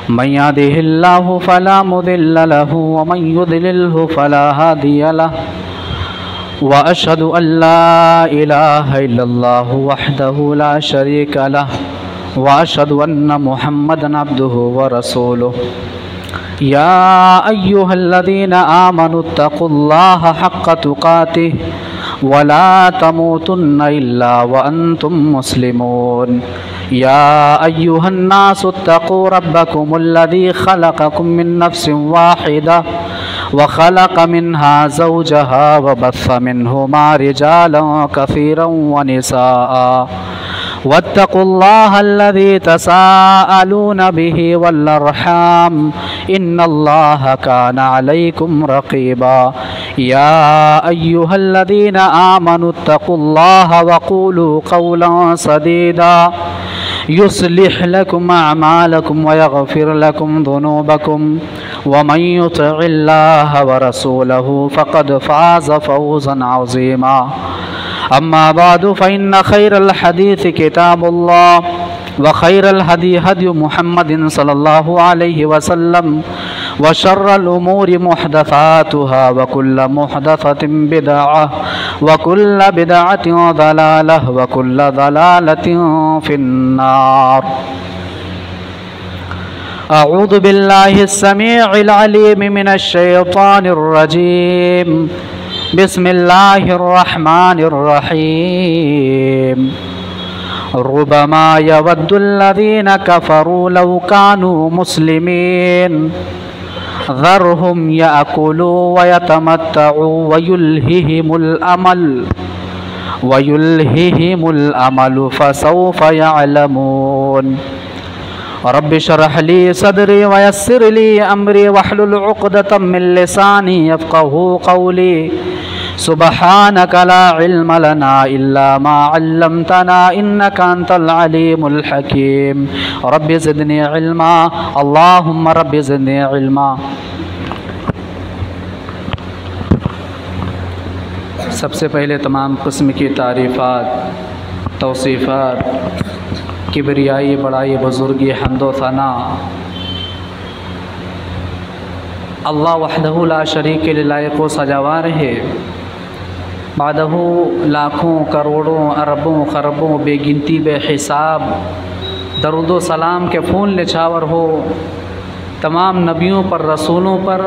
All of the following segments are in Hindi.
मन यहदिहिल्लाहु फला मुदिल्ल लहु व मन युद्लिल्हु फला हादिय लहु व अशहदु अल्ला इलाहा इल्लल्लाहु वहदहु ला शरीका लहु व अशहदु अन्न मुहम्मदन अब्दुहु व रसूलुहु। या अय्युहल्लज़ीना आमनुत्तक़ुल्लाहा हक़्क़ तुक़ातिहि वला तमूतुन्ना इल्ला व अंतुम मुस्लिमून। या अय्युहन्नासुत्तक़ू रब्बकुमुल्लज़ी खलक़कुम मिन नफ्सिन वाहिदा व खलक़ मिन्हा ज़ौजहा व बस्स मिन्हुमा रिजालन कसीरन व निसाअ वत्तक़ुल्लाह अल्लज़ी तसाअलून बिही वल अर्हाम इन्नल्लाह कान अलैकुम रक़ीबा। या अय्युहल्लज़ीना आमनुत्तक़ुल्लाह वक़ूलू क़ौलन सदीदा युस्लिह लकुम अअमालकुम व यग़फिर लकुम ज़ुनूबकुम व मन युतिइल्लाह व रसूलहु फ़क़द फ़ाज़ फ़ौज़न अज़ीमा। अम्मा बादु फ़इन्न खैरल हदीस किताबुल्लाह व खैरल हदी हदी मुहम्मदिन सल्लल्लाहु अलैहि वसल्लम व शर्रल उमूरि मुहदसातुहा व कुल्ल मुहदसतिन बिदअह व कुल्ल बिदअतिन ज़लालह व कुल्ल ज़लालतिन फिन्नार। अऊज़ु बिल्लाहिस समीइल अलीम मिनश शैतानिर रजीम। बिस्मिल्लाहिर रहमानिर रहीम। रुबमा यवद्दुल्लज़ीना कफ़रू लौ कानू मुस्लिमीन ज़रहुम याकुलू व यतमत्तऊ व युल्हिहिमुल अमलु फसौफ यअलमून। रब्बि शरह ली सदरी व यस्सिर ली अमरी वहलुल उक़दतम मिन लिसानी यफ़क़हू क़ौली। सुब्हानक ला इल्म लना इल्ला मा अल्लमतना इन्नका अंतल अलीमुल हकीम। रब्बि ज़िदनी इल्मा अल्लाहुम्मा रब्बि ज़िदनी इल्मा। सबसे पहले तमाम किस्म की तारीफ़ात तौसीफ़ात किबरियाई बड़ाई बुज़ुर्गी हम्दो सना अल्लाह वहदहु ला शरीक लायक़ व सजावार है। बादहु लाखों करोड़ों अरबों खरबों बेगिनती बेहिसाब दरूदो सलाम के फ़ूल निछावर हो तमाम नबियों पर रसूलों पर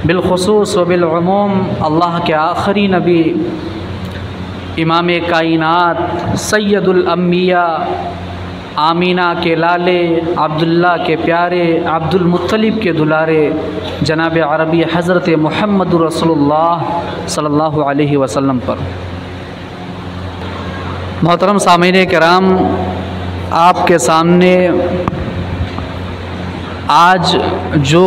बिलखुसूस व बिलउमूम अल्लाह के आखिरी नबी इमाम कायनात सैयदुल अम्बिया आमीना के लाले अब्दुल्ला के प्यारे अब्दुल मुत्तलिब के दुलारे जनाब अरबी हज़रत मुहम्मदुर रसूलुल्लाह सल्लल्लाहु अलैहि वसल्लम पर। मोहतरम सामीन किराम, आपके सामने आज जो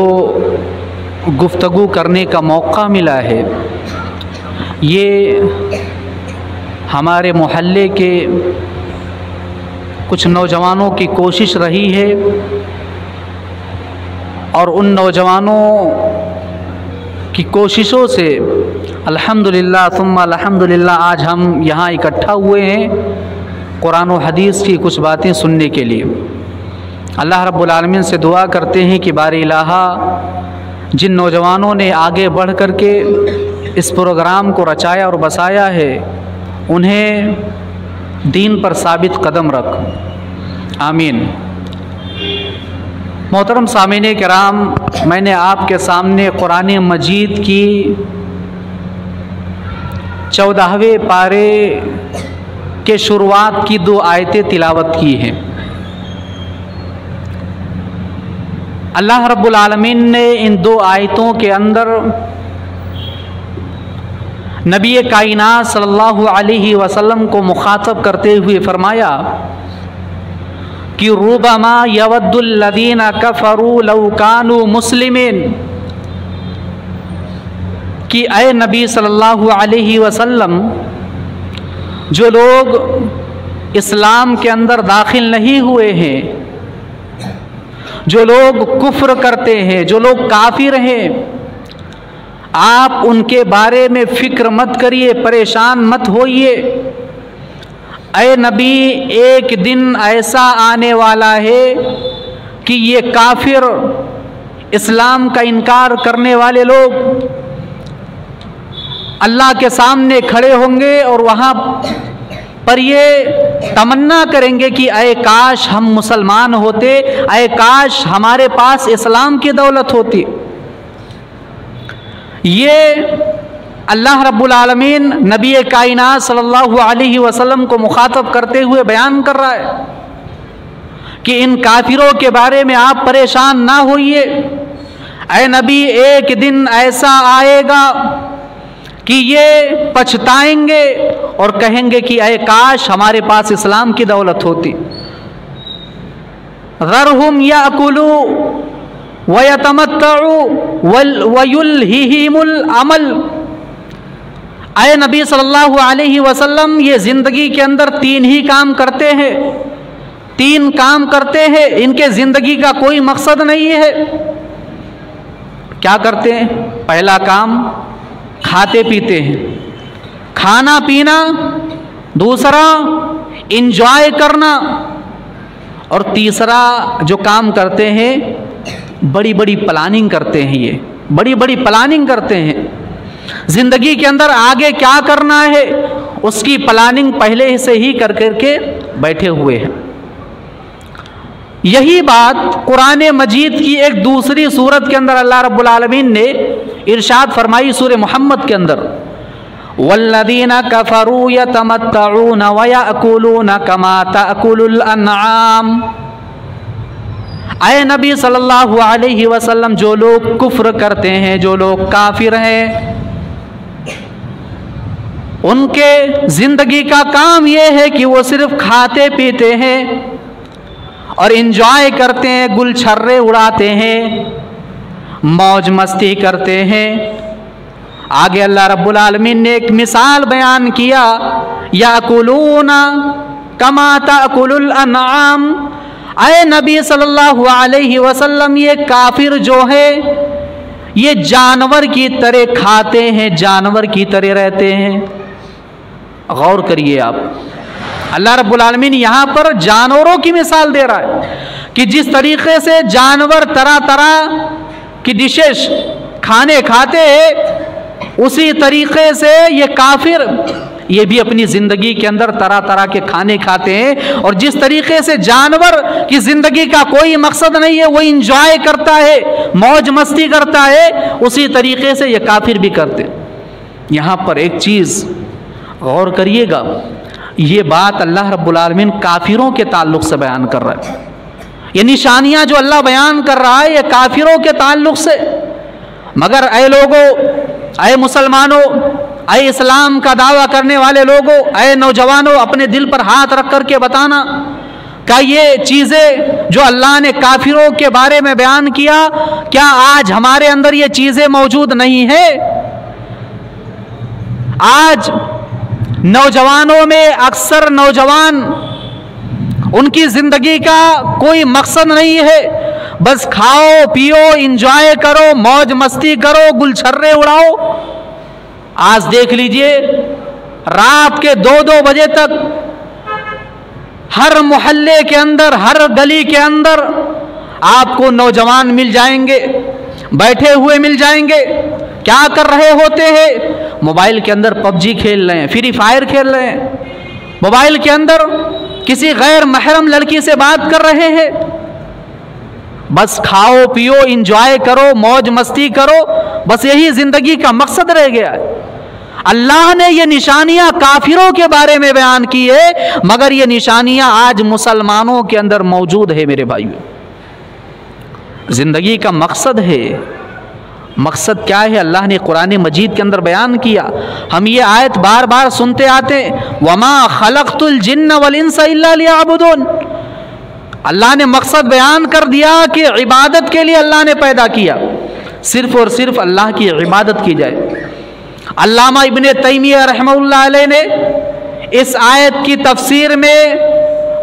गुफ्तगू करने का मौका मिला है ये हमारे मोहल्ले के कुछ नौजवानों की कोशिश रही है और उन नौजवानों की कोशिशों से अल्हम्दुलिल्लाह सुम्मा अल्हम्दुलिल्लाह आज हम यहाँ इकट्ठा हुए हैं कुरान और हदीस की कुछ बातें सुनने के लिए। अल्लाह रब्बुल आलमीन से दुआ करते हैं कि बारी इलाहा जिन नौजवानों ने आगे बढ़ कर के इस प्रोग्राम को रचाया और बसाया है उन्हें दीन पर साबित कदम रख, आमीन। मोहतरम सामीन किराम, मैंने आपके सामने कुरान मजीद की 14वें पारे के शुरुआत की 2 आयतें तिलावत की हैं। अल्लाह रब्बुल आलमीन ने इन 2 आयतों के अंदर नबी कायनात सल्लल्लाहु अलैहि वसल्लम को मुखातब करते हुए फरमाया कि रुबमा यवद्दुल्लज़ीना कफ़रू लौ कानू मुस्लिमीन, कि ऐ नबी सल्लल्लाहु अलैहि वसल्लम जो लोग इस्लाम के अंदर दाखिल नहीं हुए हैं, जो लोग कुफ्र करते हैं, जो लोग काफिर हैं, आप उनके बारे में फ़िक्र मत करिए, परेशान मत होइए। ऐ नबी, एक दिन ऐसा आने वाला है कि ये काफिर, इस्लाम का इनकार करने वाले लोग अल्लाह के सामने खड़े होंगे और वहाँ पर ये तमन्ना करेंगे कि अय काश हम मुसलमान होते, अय काश हमारे पास इस्लाम की दौलत होती। ये अल्लाह रब्बुल आलमीन नबी कायनात सल्लल्लाहु अलैहि वसल्लम को मुखातब करते हुए बयान कर रहा है कि इन काफिरों के बारे में आप परेशान ना होइए। ऐ नबी, एक दिन ऐसा आएगा कि ये पछताएंगे और कहेंगे कि अय काश हमारे पास इस्लाम की दौलत होती। ज़रहुम याकुलू वयतमत्तउ वयुल्हिहिमुल अमल। अय नबी सल्लल्लाहु अलैहि वसल्लम, ये ज़िंदगी के अंदर 3 ही काम करते हैं, 3 काम करते हैं, इनके ज़िंदगी का कोई मकसद नहीं है। क्या करते हैं? पहला काम खाते पीते हैं, खाना पीना। दूसरा इंजॉय करना। और तीसरा जो काम करते हैं, बड़ी बड़ी प्लानिंग करते हैं। ये बड़ी बड़ी प्लानिंग करते हैं, जिंदगी के अंदर आगे क्या करना है उसकी प्लानिंग पहले से ही कर करके बैठे हुए हैं। यही बात कुरान मजीद की एक दूसरी सूरत के अंदर अल्लाह रब्बुल आलमीन ने इरशाद फरमाई सूरह मोहम्मद के अंदर, वल्लदीना कफरू यतमत्तऊन व याकुलून कमा ताकुलुल अन्आम। आए नबी सल्लल्लाहु अलैहि वसल्लम, जो लोग कुफ्र करते हैं, जो लोग काफिर हैं, उनके जिंदगी का काम यह है कि वो सिर्फ खाते पीते हैं और इंजॉय करते हैं, गुलछर्रे उड़ाते हैं, मौज मस्ती करते हैं। आगे अल्लाह रब्बुल आलमीन ने एक मिसाल बयान किया, याकुलूना कमा ताकुलुल अन्आम। आए नबी सल्लल्लाहु अलैहि वसल्लम, ये काफिर जो है ये जानवर की तरह खाते हैं, जानवर की तरह रहते हैं। गौर करिए आप, अल्लाह रब्बुल आलमीन यहाँ पर जानवरों की मिसाल दे रहा है कि जिस तरीके से जानवर तरह तरह की डिशेस खाने खाते हैं, उसी तरीके से ये काफिर ये भी अपनी ज़िंदगी के अंदर तरह तरह के खाने खाते हैं। और जिस तरीके से जानवर की ज़िंदगी का कोई मकसद नहीं है, वो इंजॉय करता है, मौज मस्ती करता है, उसी तरीके से ये काफिर भी करते। यहाँ पर एक चीज़ गौर करिएगा, ये बात अल्लाह रब्बुल आलमीन काफिरों के ताल्लुक़ से बयान कर रहा है। ये निशानियाँ जो अल्लाह बयान कर रहा है, ये काफिरों के ताल्लुक़ से। मगर ऐ लोगों, ऐ मुसलमानों, ऐ इस्लाम का दावा करने वाले लोगों, ऐ नौजवानों, अपने दिल पर हाथ रख कर के बताना, क्या ये चीज़ें जो अल्लाह ने काफिरों के बारे में बयान किया, क्या आज हमारे अंदर ये चीज़ें मौजूद नहीं है? आज नौजवानों में अक्सर नौजवान, उनकी ज़िंदगी का कोई मकसद नहीं है, बस खाओ पियो, इंजॉय करो, मौज मस्ती करो, गुलछर्रे उड़ाओ। आज देख लीजिए, रात के 2-2 बजे तक हर मोहल्ले के अंदर, हर गली के अंदर आपको नौजवान मिल जाएंगे, बैठे हुए मिल जाएंगे। क्या कर रहे होते हैं? मोबाइल के अंदर पबजी खेल रहे हैं, फ्री फायर खेल रहे हैं, मोबाइल के अंदर किसी गैर महरम लड़की से बात कर रहे हैं। बस खाओ पियो, इंजॉय करो, मौज मस्ती करो, बस यही जिंदगी का मकसद रह गया है। अल्लाह ने ये निशानियां काफिरों के बारे में बयान की है, मगर ये निशानियां आज मुसलमानों के अंदर मौजूद है। मेरे भाइयों, जिंदगी का मकसद है। मकसद क्या है? अल्लाह ने कुरान मजीद के अंदर बयान किया। हम ये आयत बार बार सुनते आते, वमा खलक़तुल जिन्न वल इंसा इल्ला लियअबुदून। अल्लाह ने मकसद बयान कर दिया कि इबादत के लिए अल्लाह ने पैदा किया, सिर्फ और सिर्फ अल्लाह की इबादत की जाए। अल्लामा इब्ने तैमिया रहमतुल्लाह अलैह ने इस आयत की तफसीर में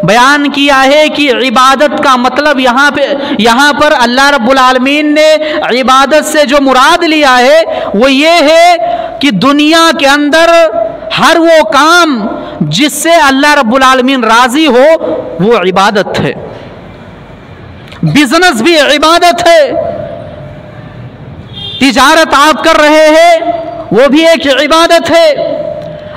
बयान किया है कि इबादत का मतलब यहाँ पर अल्लाह रब्बुल आलमीन ने इबादत से जो मुराद लिया है वो ये है कि दुनिया के अंदर हर वो काम जिससे अल्लाह रब्बुल आलमीन राज़ी हो, वो इबादत है। बिजनेस भी इबादत है, तिजारत आप कर रहे हैं वो भी एक इबादत है,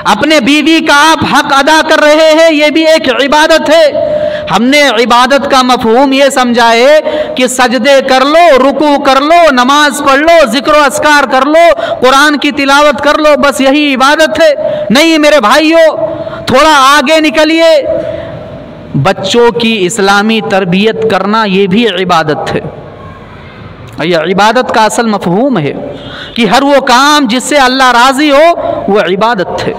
अपने बीवी का आप हक अदा कर रहे हैं ये भी एक इबादत है। हमने इबादत का मफहूम ये समझा है कि सजदे कर लो, रुकू कर लो, नमाज पढ़ लो, जिक्र अस्कार कर लो, कुरान की तिलावत कर लो, बस यही इबादत है। नहीं मेरे भाइयों, थोड़ा आगे निकलिए। बच्चों की इस्लामी तरबियत करना ये भी इबादत है। यह इबादत का असल मफहूम है कि हर वो काम जिससे अल्लाह राजी हो वो इबादत है।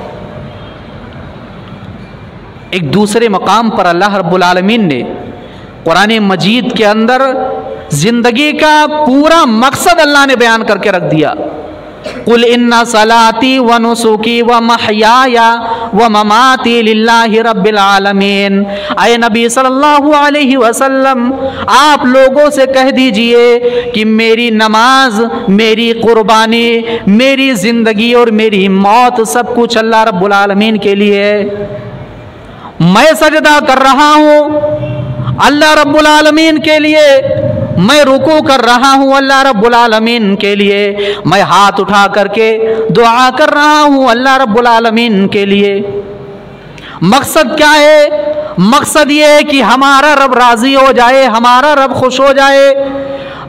एक दूसरे मकाम पर अल्लाह रब्बुल आलमीन ने कुरान मजीद के अंदर जिंदगी का पूरा मकसद अल्लाह ने बयान करके रख दिया। कुल इन्ना सलाती व नुसुकी व महयाया व ममाती लिल्लाहि रब्बिल आलमीन। आए नबी सल्लल्लाहु अलैहि वसल्लम, आप लोगों से कह दीजिए कि मेरी नमाज, मेरी कुर्बानी, मेरी जिंदगी और मेरी मौत सब कुछ अल्लाह रब्बुल आलमीन के लिए है। मैं सजदा कर रहा हूँ अल्लाह रब्बुल आलमीन के लिए, मैं रुकू कर रहा हूँ अल्लाह रब्बुल आलमीन के लिए, मैं हाथ उठा करके दुआ कर रहा हूँ अल्लाह रब्बुल आलमीन के लिए। मकसद क्या है? मकसद ये है कि हमारा रब राजी हो जाए, हमारा रब खुश हो जाए।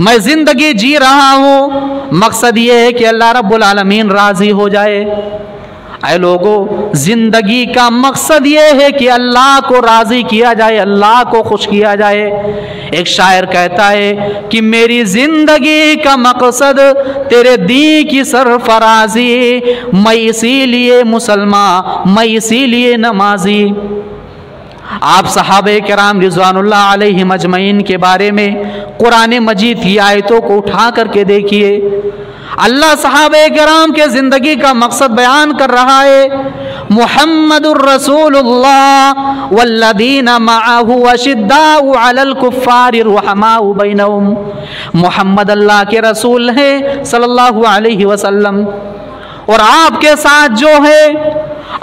मैं जिंदगी जी रहा हूँ, मकसद ये है कि अल्लाह रब्बुल आलमीन राजी हो जाए। ऐ लोगों, जिंदगी का मकसद ये है कि अल्लाह को राजी किया जाए, अल्लाह को खुश किया जाए। एक शायर कहता है कि मेरी जिंदगी का मकसद तेरे दी की सरफराजी, मैं इसीलिए मुसलमान, मैं इसीलिए नमाजी। आप सहाबे किराम रिज़वानुल्लाह अलैहिम अजमईन के बारे में कुरान मजीद की आयतों को उठा करके देखिए। अल्लाह सहाबे किराम के जिंदगी का मकसद बयान कर रहा है। मुहम्मदुर रसूलुल्लाह वल्लदीना मअहु अशिद्दाउ अलल कुफ्फारि रुहमाउ बैनहुम। मोहम्मद अल्लाह के रसूल हैं सल्लल्लाहु अलैहि वसल्लम, और आपके साथ जो है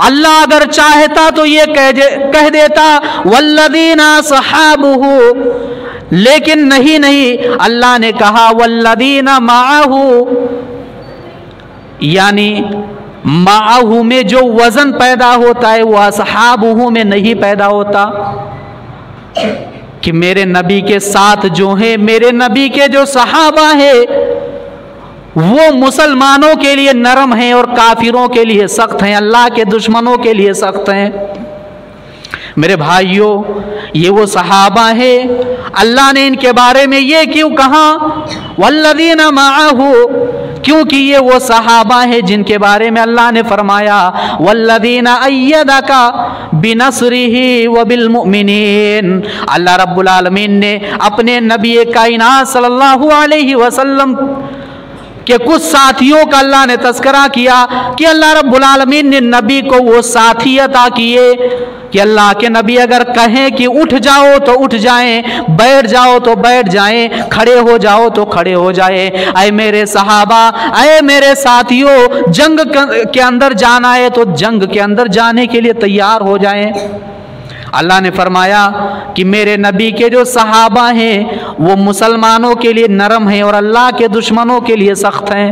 अल्लाह अगर चाहता तो ये कह देता वल्लदीना सहाबुहु, लेकिन नहीं, अल्लाह ने कहा वल्लदीना माअहु, यानी माअहु में जो वजन पैदा होता है वो असहाबुहु में नहीं पैदा होता। कि मेरे नबी के साथ जो है, मेरे नबी के जो सहाबा है वो मुसलमानों के लिए नरम हैं और काफिरों के लिए सख्त हैं, अल्लाह के दुश्मनों के लिए सख्त हैं। मेरे भाइयों, ये वो सहाबा है, अल्लाह ने इनके बारे में ये क्यों कहा वल्लदीना माअहु? क्योंकि ये वो सहाबा है जिनके बारे में अल्लाह ने फरमाया वल्लदीना अय्यदका बिनस्रिही व बिल मुमिनीन। अल्लाह रब्बुल आलमीन ने अपने नबी कायनात सल्लल्लाहु अलैहि वसल्लम कि कुछ साथियों का अल्लाह ने तस्करा किया कि अल्लाह रब्बुल आलमीन ने नबी को वो साथी अता किए कि अल्लाह के नबी अगर कहें कि उठ जाओ तो उठ जाएं, बैठ जाओ तो बैठ जाएं, खड़े हो जाओ तो खड़े हो जाए। ऐ मेरे सहाबा, ऐ मेरे साथियों, जंग के अंदर जाना है तो जंग के अंदर जाने के लिए तैयार हो जाएं। अल्लाह ने फरमाया कि मेरे नबी के जो सहाबा हैं वो मुसलमानों के लिए नरम हैं और अल्लाह के दुश्मनों के लिए सख्त हैं।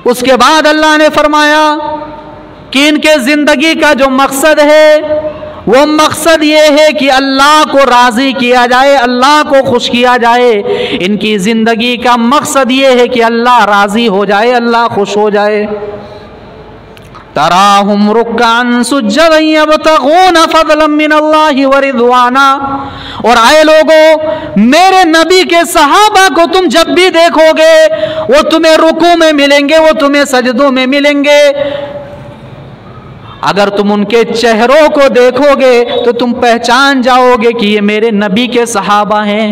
उसके बाद अल्लाह ने फरमाया कि इनके ज़िंदगी का जो मकसद है वो मकसद ये है कि अल्लाह को राज़ी किया जाए, अल्लाह को खुश किया जाए। इनकी ज़िंदगी का मकसद ये है कि अल्लाह राज़ी हो जाए, अल्लाह खुश हो जाए। तराहुम रुक्कान सुज्जदन यब्तगून फज़लन मिनल्लाहि व रिज़वाना। और आए लोगों, मेरे नबी के सहाबा को तुम जब भी देखोगे वो तुम्हें रुकू में मिलेंगे, वो तुम्हें सजदों में मिलेंगे। अगर तुम उनके चेहरों को देखोगे तो तुम पहचान जाओगे कि ये मेरे नबी के सहाबा हैं।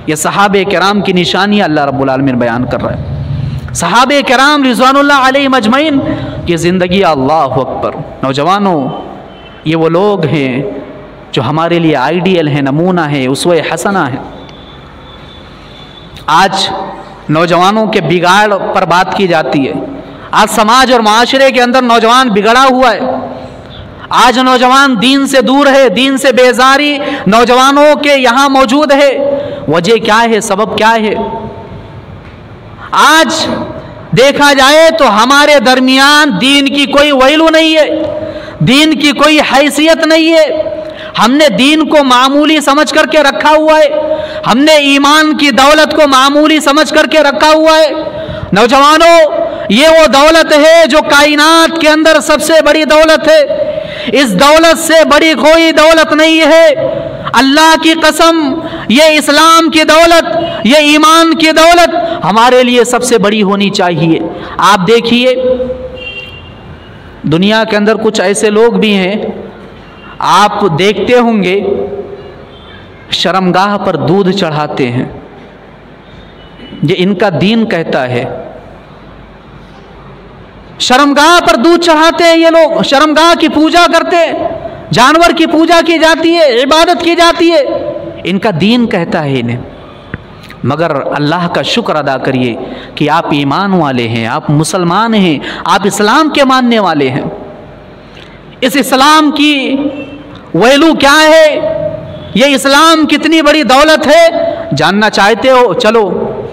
ये सहाबे किराम की निशानी अल्लाह रब्बुल आलमीन बयान कर रहा है। सहाबे किराम रिज़वानुल्लाह अलैहिम अजमईन की ज़िंदगी, अल्लाहु अकबर। नौजवानों, ये वो लोग हैं जो हमारे लिए आइडियल है, नमूना है, उसवे हसना है। आज नौजवानों के बिगाड़ पर बात की जाती है। आज समाज और माशरे के अंदर नौजवान बिगड़ा हुआ है। आज नौजवान दीन से दूर है, दीन से बेजारी नौजवानों के यहाँ मौजूद है। वजह क्या है, सबब क्या है? आज देखा जाए तो हमारे दरमियान दीन की कोई वैल्यू नहीं है, दीन की कोई हैसियत नहीं है। हमने दीन को मामूली समझ करके रखा हुआ है, हमने ईमान की दौलत को मामूली समझ करके रखा हुआ है। नौजवानों, ये वो दौलत है जो कायनात के अंदर सबसे बड़ी दौलत है। इस दौलत से बड़ी कोई दौलत नहीं है। अल्लाह की कसम, ये इस्लाम की दौलत, ये ईमान की दौलत हमारे लिए सबसे बड़ी होनी चाहिए। आप देखिए, दुनिया के अंदर कुछ ऐसे लोग भी हैं, आप देखते होंगे, शर्मगाह पर दूध चढ़ाते हैं। ये इनका दीन कहता है। शर्मगाह पर दूध चढ़ाते हैं ये लोग, शर्मगाह की पूजा करते हैं, जानवर की पूजा की जाती है, इबादत की जाती है। इनका दीन कहता है इन्हें। मगर अल्लाह का शुक्र अदा करिए कि आप ईमान वाले हैं, आप मुसलमान हैं, आप इस्लाम के मानने वाले हैं। इस इस्लाम की वैल्यू क्या है, ये इस्लाम कितनी बड़ी दौलत है, जानना चाहते हो? चलो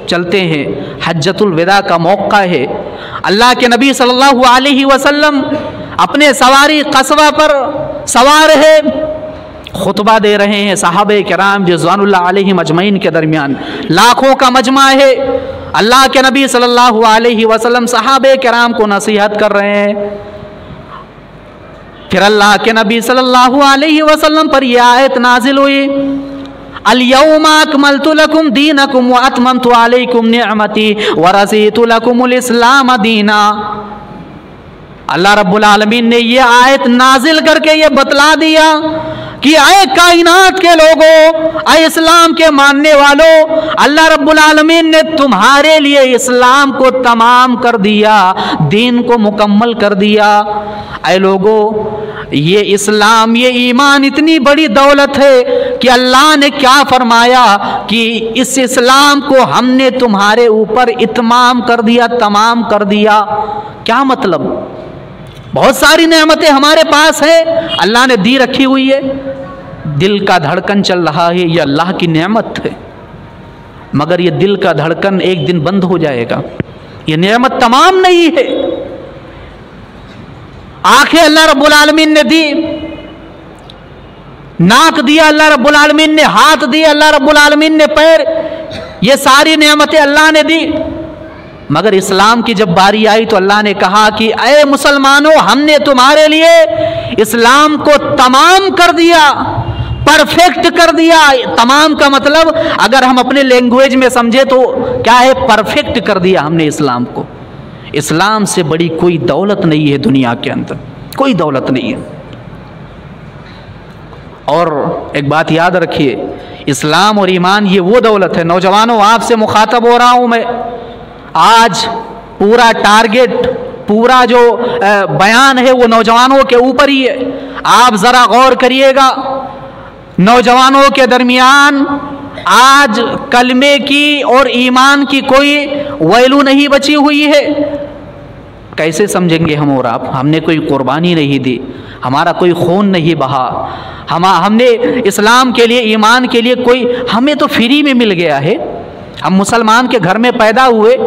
चलते हैं। हज्जतुल विदा का मौका है। अल्लाह के नबी सल्लल्लाहु अलैहि वसल्लम अपने सवारी कस्बा पर सवार है, खुतबा दे रहे हैं। सहाबे किराम रिज़वानुल्लाह अलैहिम अजमईन के दरमियान लाखों का मजमा है। अल्लाह के नबी सल्लल्लाहु अलैहि वसल्लम सहाबे किराम को नसीहत कर रहे हैं। फिर अल्लाह के नबी सल्लल्लाहु अलैहि वसल्लम पर यह आयत नाजिल हुई, अल-यौमा अकमलतु लकुम दीनकुम व अतममतु अलैकुम निअमती व रज़ीतु लकुमुल इस्लाम दीना। अल्लाह रब्बुल आलमीन ने ये आयत नाजिल करके ये बतला दिया कि आए कायनात के लोगों, आए इस्लाम के मानने वालों, अल्लाह रब्बुल आलमीन ने तुम्हारे लिए इस्लाम को तमाम कर दिया, दीन को मुकम्मल कर दिया। आए लोगों, ये इस्लाम, ये ईमान इतनी बड़ी दौलत है कि अल्लाह ने क्या फरमाया कि इस इस्लाम को हमने तुम्हारे ऊपर इत्माम कर दिया, तमाम कर दिया। क्या मतलब? बहुत सारी नेमतें हमारे पास है, अल्लाह ने दी रखी हुई है, दिल का धड़कन चल रहा है, ये अल्लाह की नेमत है। मगर ये दिल का धड़कन एक दिन बंद हो जाएगा, ये नेमत तमाम नहीं है। आंखें अल्लाह रब्बुल आलमीन ने दी, नाक दिया अल्लाह रब्बुल आलमीन ने, हाथ दिया अल्लाह रब्बुल आलमीन ने, पैर, ये सारी नेमतें अल्लाह ने दी। मगर इस्लाम की जब बारी आई तो अल्लाह ने कहा कि ऐ मुसलमानों, हमने तुम्हारे लिए इस्लाम को तमाम कर दिया, परफेक्ट कर दिया। तमाम का मतलब अगर हम अपने लैंग्वेज में समझे तो क्या है? परफेक्ट कर दिया हमने इस्लाम को। इस्लाम से बड़ी कोई दौलत नहीं है दुनिया के अंदर, कोई दौलत नहीं है। और एक बात याद रखिए, इस्लाम और ईमान ये वो दौलत है। नौजवानों, आपसे मुखातब हो रहा हूँ मैं। आज पूरा टारगेट, पूरा जो बयान है वो नौजवानों के ऊपर ही है। आप ज़रा गौर करिएगा, नौजवानों के दरमियान आज कलमे की और ईमान की कोई वैल्यू नहीं बची हुई है। कैसे समझेंगे हम और आप? हमने कोई कुर्बानी नहीं दी, हमारा कोई खून नहीं बहा, हमने इस्लाम के लिए, ईमान के लिए कोई, हमें तो फ्री में मिल गया है। हम मुसलमान के घर में पैदा हुए,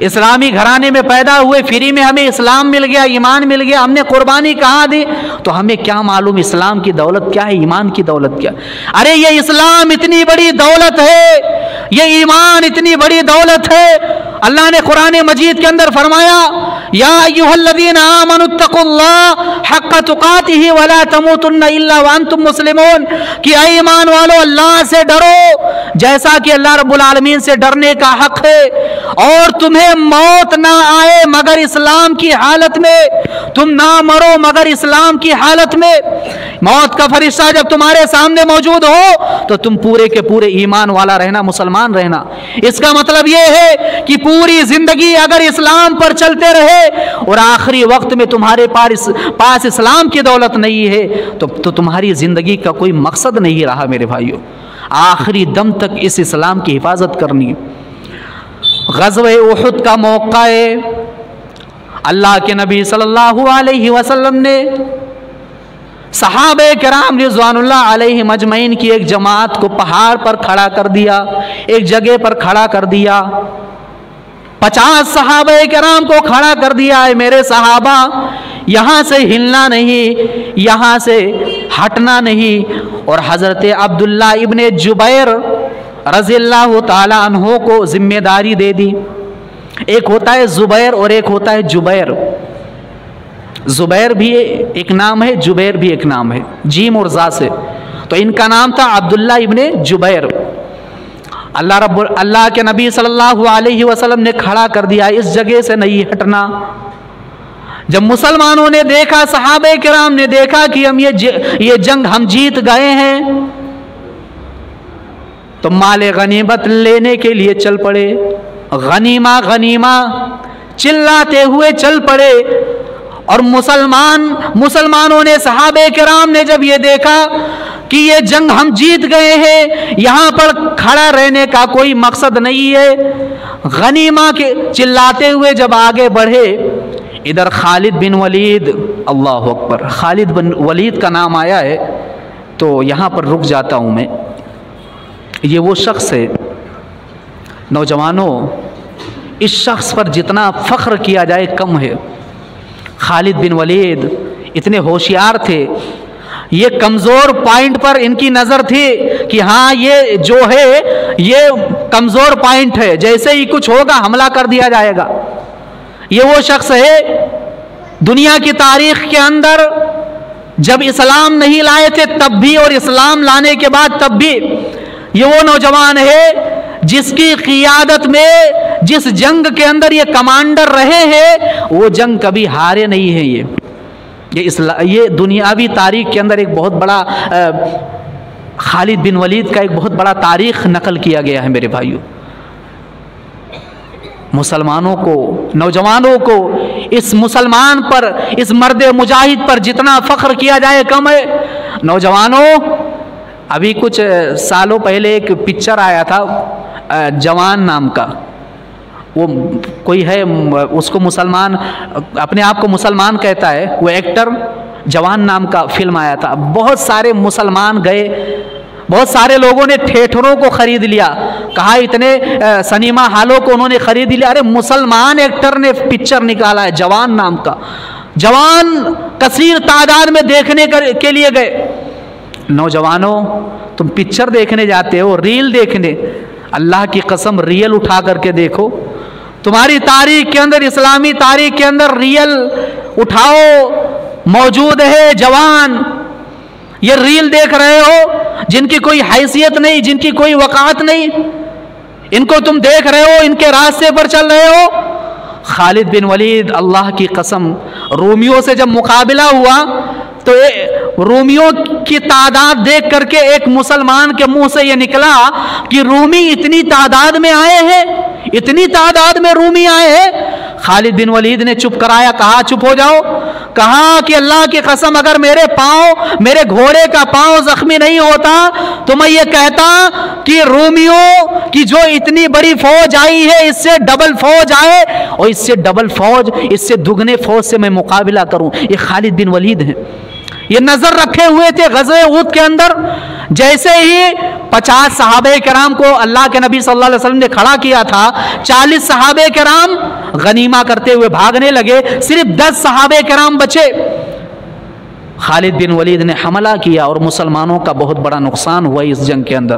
इस्लामी घराने में पैदा हुए, फ्री में हमें इस्लाम मिल गया, ईमान मिल गया, हमने कुर्बानी कहाँ दी? तो हमें क्या मालूम इस्लाम की दौलत क्या है, ईमान की दौलत क्या? अरे ये इस्लाम इतनी बड़ी दौलत है, ये ईमान इतनी बड़ी दौलत है। अल्लाह ने कुरान मजीद के अंदर फरमाया, या अय्युहल्लज़ीना आमनुत्तकुल्लाह हक्का तुकातिही वला तमूतुन्ना इल्ला व अंतुम मुस्लिमून, कि ऐ ईमान वालों, अल्लाह से डरो जैसा कि अल्लाह रब्बुल आलमीन से डरने का हक है, और तुम्हें मौत ना आए मगर इस्लाम की हालत में, तुम ना मरो मगर इस्लाम की हालत में। मौत का फरिश्ता जब तुम्हारे सामने मौजूद हो तो तुम पूरे के पूरे ईमान वाला रहना, मुसलमान रहना। इसका मतलब यह है कि पूरी जिंदगी अगर इस्लाम पर चलते रहे और आखिरी वक्त में तुम्हारे पास इस्लाम की दौलत नहीं है तो तुम्हारी जिंदगी का कोई मकसद नहीं रहा मेरे भाइयों। आखिरी दम तक इस इस्लाम की हिफाजत करनी है। ग़ज़वे उहुद का मौका है, अल्लाह के नबी सल्लल्लाहु अलैहि वसल्लम ने सहाबे किराम रिज़वानुल्लाह अलैहिम अजमईन की एक जमात को पहाड़ पर खड़ा कर दिया, एक जगह पर खड़ा कर दिया। 50 सहाबे किराम को खड़ा कर दिया है, मेरे सहाबा यहाँ से हिलना नहीं, यहाँ से हटना नहीं। और हज़रत अब्दुल्ला इब्ने जुबैर रज़ियल्लाहु ताला अन्हो को जिम्मेदारी दे दी। एक होता है जुबैर और एक होता है जुबैर। जुबैर भी एक नाम है, जुबैर भी एक नाम है, जीम और जा से। तो इनका नाम था अब्दुल्ला इब्ने जुबैर। अल्लाह के नबी सल्लल्लाहु अलैहि वसल्लम ने खड़ा कर दिया, इस जगह से नहीं हटना। जब मुसलमानों ने देखा, सहाबे किराम ने देखा कि हम ये जंग हम जीत गए हैं, तो माले गनीमत लेने के लिए चल पड़े। गनीमा गनीमा चिल्लाते हुए चल पड़े। और मुसलमानों ने, सहाबे किराम ने जब ये देखा कि ये जंग हम जीत गए हैं, यहाँ पर खड़ा रहने का कोई मकसद नहीं है, गनीमा के चिल्लाते हुए जब आगे बढ़े, इधर खालिद बिन वलीद, अल्लाह अकबर, खालिद बिन वलीद का नाम आया है। तो यहाँ पर रुक जाता हूँ मैं। ये वो शख्स है, नौजवानों, इस शख्स पर जितना फ़ख्र किया जाए कम है। खालिद बिन वलीद इतने होशियार थे, ये कमज़ोर पॉइंट पर इनकी नज़र थी कि हाँ ये जो है ये कमज़ोर पॉइंट है, जैसे ही कुछ होगा हमला कर दिया जाएगा। ये वो शख्स है, दुनिया की तारीख़ के अंदर जब इस्लाम नहीं लाए थे तब भी, और इस्लाम लाने के बाद तब भी, ये वो नौजवान है जिसकी क़ियादत में, जिस जंग के अंदर ये कमांडर रहे हैं, वो जंग कभी हारे नहीं है। ये दुनियावी तारीख़ के अंदर एक बहुत बड़ा, खालिद बिन वलीद का एक बहुत बड़ा तारीख़ नकल किया गया है। मेरे भाइयों, मुसलमानों को, नौजवानों को इस मुसलमान पर, इस मर्द मुजाहिद पर जितना फ़ख्र किया जाए कम है। नौजवानों, अभी कुछ सालों पहले एक पिक्चर आया था जवान नाम का। वो कोई है, उसको मुसलमान, अपने आप को मुसलमान कहता है, वो एक्टर, जवान नाम का फिल्म आया था। बहुत सारे मुसलमान गए, बहुत सारे लोगों ने थिएटरों को ख़रीद लिया, कहा इतने सिनेमा हॉलों को उन्होंने ख़रीद लिया। अरे मुसलमान एक्टर ने पिक्चर निकाला है जवान नाम का। जवान कसीर तादाद में देखने के लिए गए। नौजवानों, तुम पिक्चर देखने जाते हो, रील देखने, अल्लाह की कसम रियल उठा करके देखो। तुम्हारी तारीख के अंदर, इस्लामी तारीख के अंदर रियल उठाओ, मौजूद है जवान। ये रील देख रहे हो जिनकी कोई हैसियत नहीं, जिनकी कोई वक़ात नहीं, इनको तुम देख रहे हो, इनके रास्ते पर चल रहे हो। खालिद बिन वलीद, अल्लाह की कसम, रोमियों से जब मुकाबला हुआ तो रोमियों की तादाद देख करके एक मुसलमान के मुंह से ये निकला कि रूमी इतनी तादाद में आए हैं, इतनी तादाद में रूमी आए हैं। खालिद बिन वलीद ने चुप कराया, कहा चुप हो जाओ। कहा कि अल्लाह की कसम, अगर मेरे पाँव, मेरे घोड़े का पाँव जख्मी नहीं होता तो मैं ये कहता कि रोमियों की जो इतनी बड़ी फौज आई है, इससे डबल फौज आए, और इससे डबल फौज, इससे दुगने फौज से मैं मुकाबला करूं। ये खालिद बिन वलीद हैं। ये नजर रखे हुए थे ग़ज़वे उहद के अंदर। जैसे ही 50 सहाबे किराम को अल्लाह के नबी सल्लल्लाहु अलैहि वसल्लम ने खड़ा किया था, 40 सहाबे किराम गनीमा करते हुए भागने लगे, सिर्फ 10 सहाबे किराम बचे। खालिद बिन वलीद ने हमला किया और मुसलमानों का बहुत बड़ा नुकसान हुआ इस जंग के अंदर।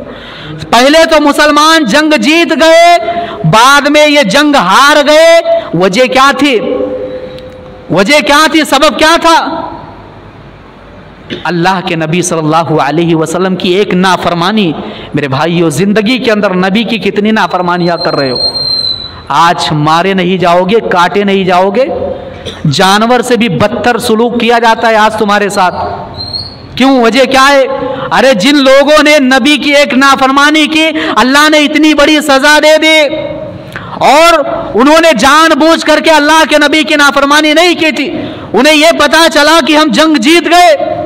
पहले तो मुसलमान जंग जीत गए, बाद में ये जंग हार गए। वजह क्या थी? वजह क्या थी? सबब क्या था? अल्लाह के नबी सल्लल्लाहु अलैहि वसल्लम की एक नाफरमानी। मेरे भाइयों, जिंदगी के अंदर नबी की कितनी नाफरमानियां कर रहे हो। आज मारे नहीं जाओगे, काटे नहीं जाओगे, जानवर से भी बदतर सुलूक किया जाता है आज तुम्हारे साथ। क्यों? वजह क्या है? अरे जिन लोगों ने नबी की एक नाफरमानी की, अल्लाह ने इतनी बड़ी सजा दे दी, और उन्होंने जानबूझ करके अल्लाह के नबी की नाफरमानी नहीं की थी। उन्हें यह पता चला कि हम जंग जीत गए।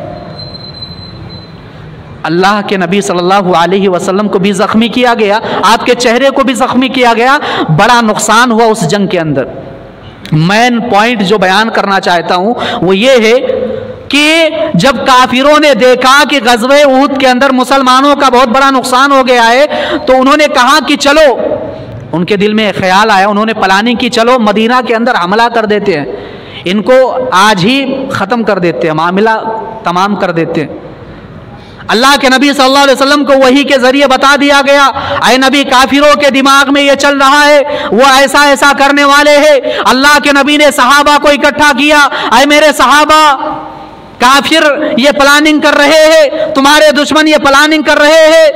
अल्लाह के नबी सल्लल्लाहु अलैहि वसल्लम को भी जख्मी किया गया, आपके चेहरे को भी जख्मी किया गया, बड़ा नुकसान हुआ उस जंग के अंदर। मेन पॉइंट जो बयान करना चाहता हूं वो ये है कि जब काफिरों ने देखा कि ग़ज़वे उहद के अंदर मुसलमानों का बहुत बड़ा नुकसान हो गया है, तो उन्होंने कहा कि चलो, उनके दिल में ख्याल आया, उन्होंने प्लानिंग की, चलो मदीना के अंदर हमला कर देते हैं, इनको आज ही ख़त्म कर देते हैं, मामला तमाम कर देते हैं। अल्लाह के नबी सल्लल्लाहु अलैहि वसल्लम को वही के ज़रिए बता दिया गया, ऐ नबी, काफिरों के दिमाग में ये चल रहा है, वो ऐसा ऐसा करने वाले हैं। अल्लाह के नबी ने सहाबा को इकट्ठा किया, ऐ मेरे सहाबा, काफिर ये प्लानिंग कर रहे हैं, तुम्हारे दुश्मन ये प्लानिंग कर रहे हैं।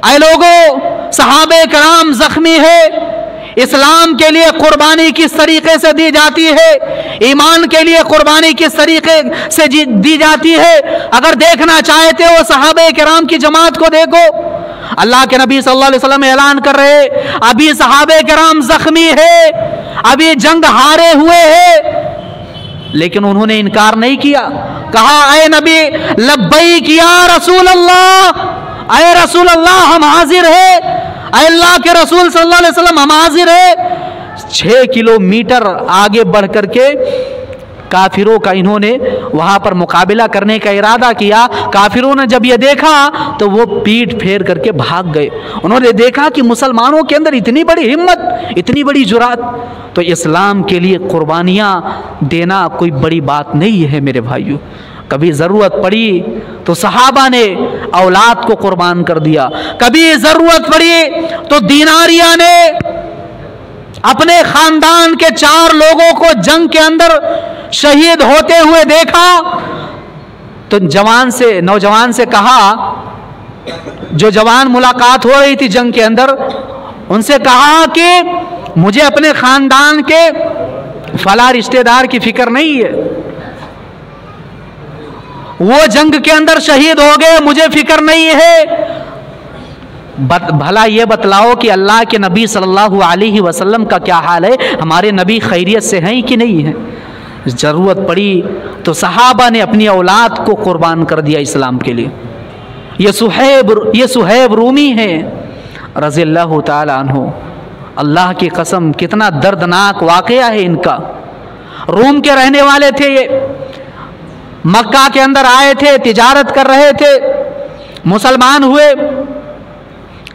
ऐ लोगों, सहाबे कराम जख्मी है, इस्लाम के लिए कुर्बानी किस तरीके से दी जाती है, ईमान के लिए कुर्बानी किस तरीके से दी जाती है, अगर देखना चाहते हो सहाबे किराम की जमात को देखो। अल्लाह के नबी सल्लल्लाहु अलैहि वसल्लम ऐलान कर रहे, अभी सहाबे किराम जख्मी है, अभी जंग हारे हुए हैं, लेकिन उन्होंने इनकार नहीं किया। कहा, ऐ नबी, लब्बैक या रसूल अल्लाह, ऐ रसूल अल्लाह, हम हाजिर है, अल्लाह के रसूल सल्लल्लाहु अलैहि वसल्लम, हम हाजिर है। 6 किलोमीटर आगे बढ़ करके काफिरों का इन्होंने वहां पर मुकाबला करने का इरादा किया। काफिरों ने जब ये देखा तो वो पीठ फेर करके भाग गए। उन्होंने देखा कि मुसलमानों के अंदर इतनी बड़ी हिम्मत, इतनी बड़ी जुरात, तो इस्लाम के लिए कुर्बानियाँ देना कोई बड़ी बात नहीं है मेरे भाइयों। कभी ज़रूरत पड़ी तो सहाबा ने औलाद को कुर्बान कर दिया, कभी ज़रूरत पड़ी तो दीनारिया ने अपने ख़ानदान के 4 लोगों को जंग के अंदर शहीद होते हुए देखा तो नौजवान से कहा, जो जवान मुलाकात हो रही थी जंग के अंदर, उनसे कहा कि मुझे अपने ख़ानदान के फला रिश्तेदार की फिक्र नहीं है, वो जंग के अंदर शहीद हो गए, मुझे फिक्र नहीं है। भला ये बतलाओ कि अल्लाह के नबी सल्लल्लाहु अलैहि वसल्लम का क्या हाल है, हमारे नबी खैरियत से हैं कि नहीं है। ज़रूरत पड़ी तो सहाबा ने अपनी औलाद को कुर्बान कर दिया इस्लाम के लिए। ये सुहैब रूमी है रज़ियल्लाहु ताला अन्हु, अल्लाह की कसम कितना दर्दनाक वाक़या है इनका। रूम के रहने वाले थे ये, मक्का के अंदर आए थे, तिजारत कर रहे थे, मुसलमान हुए।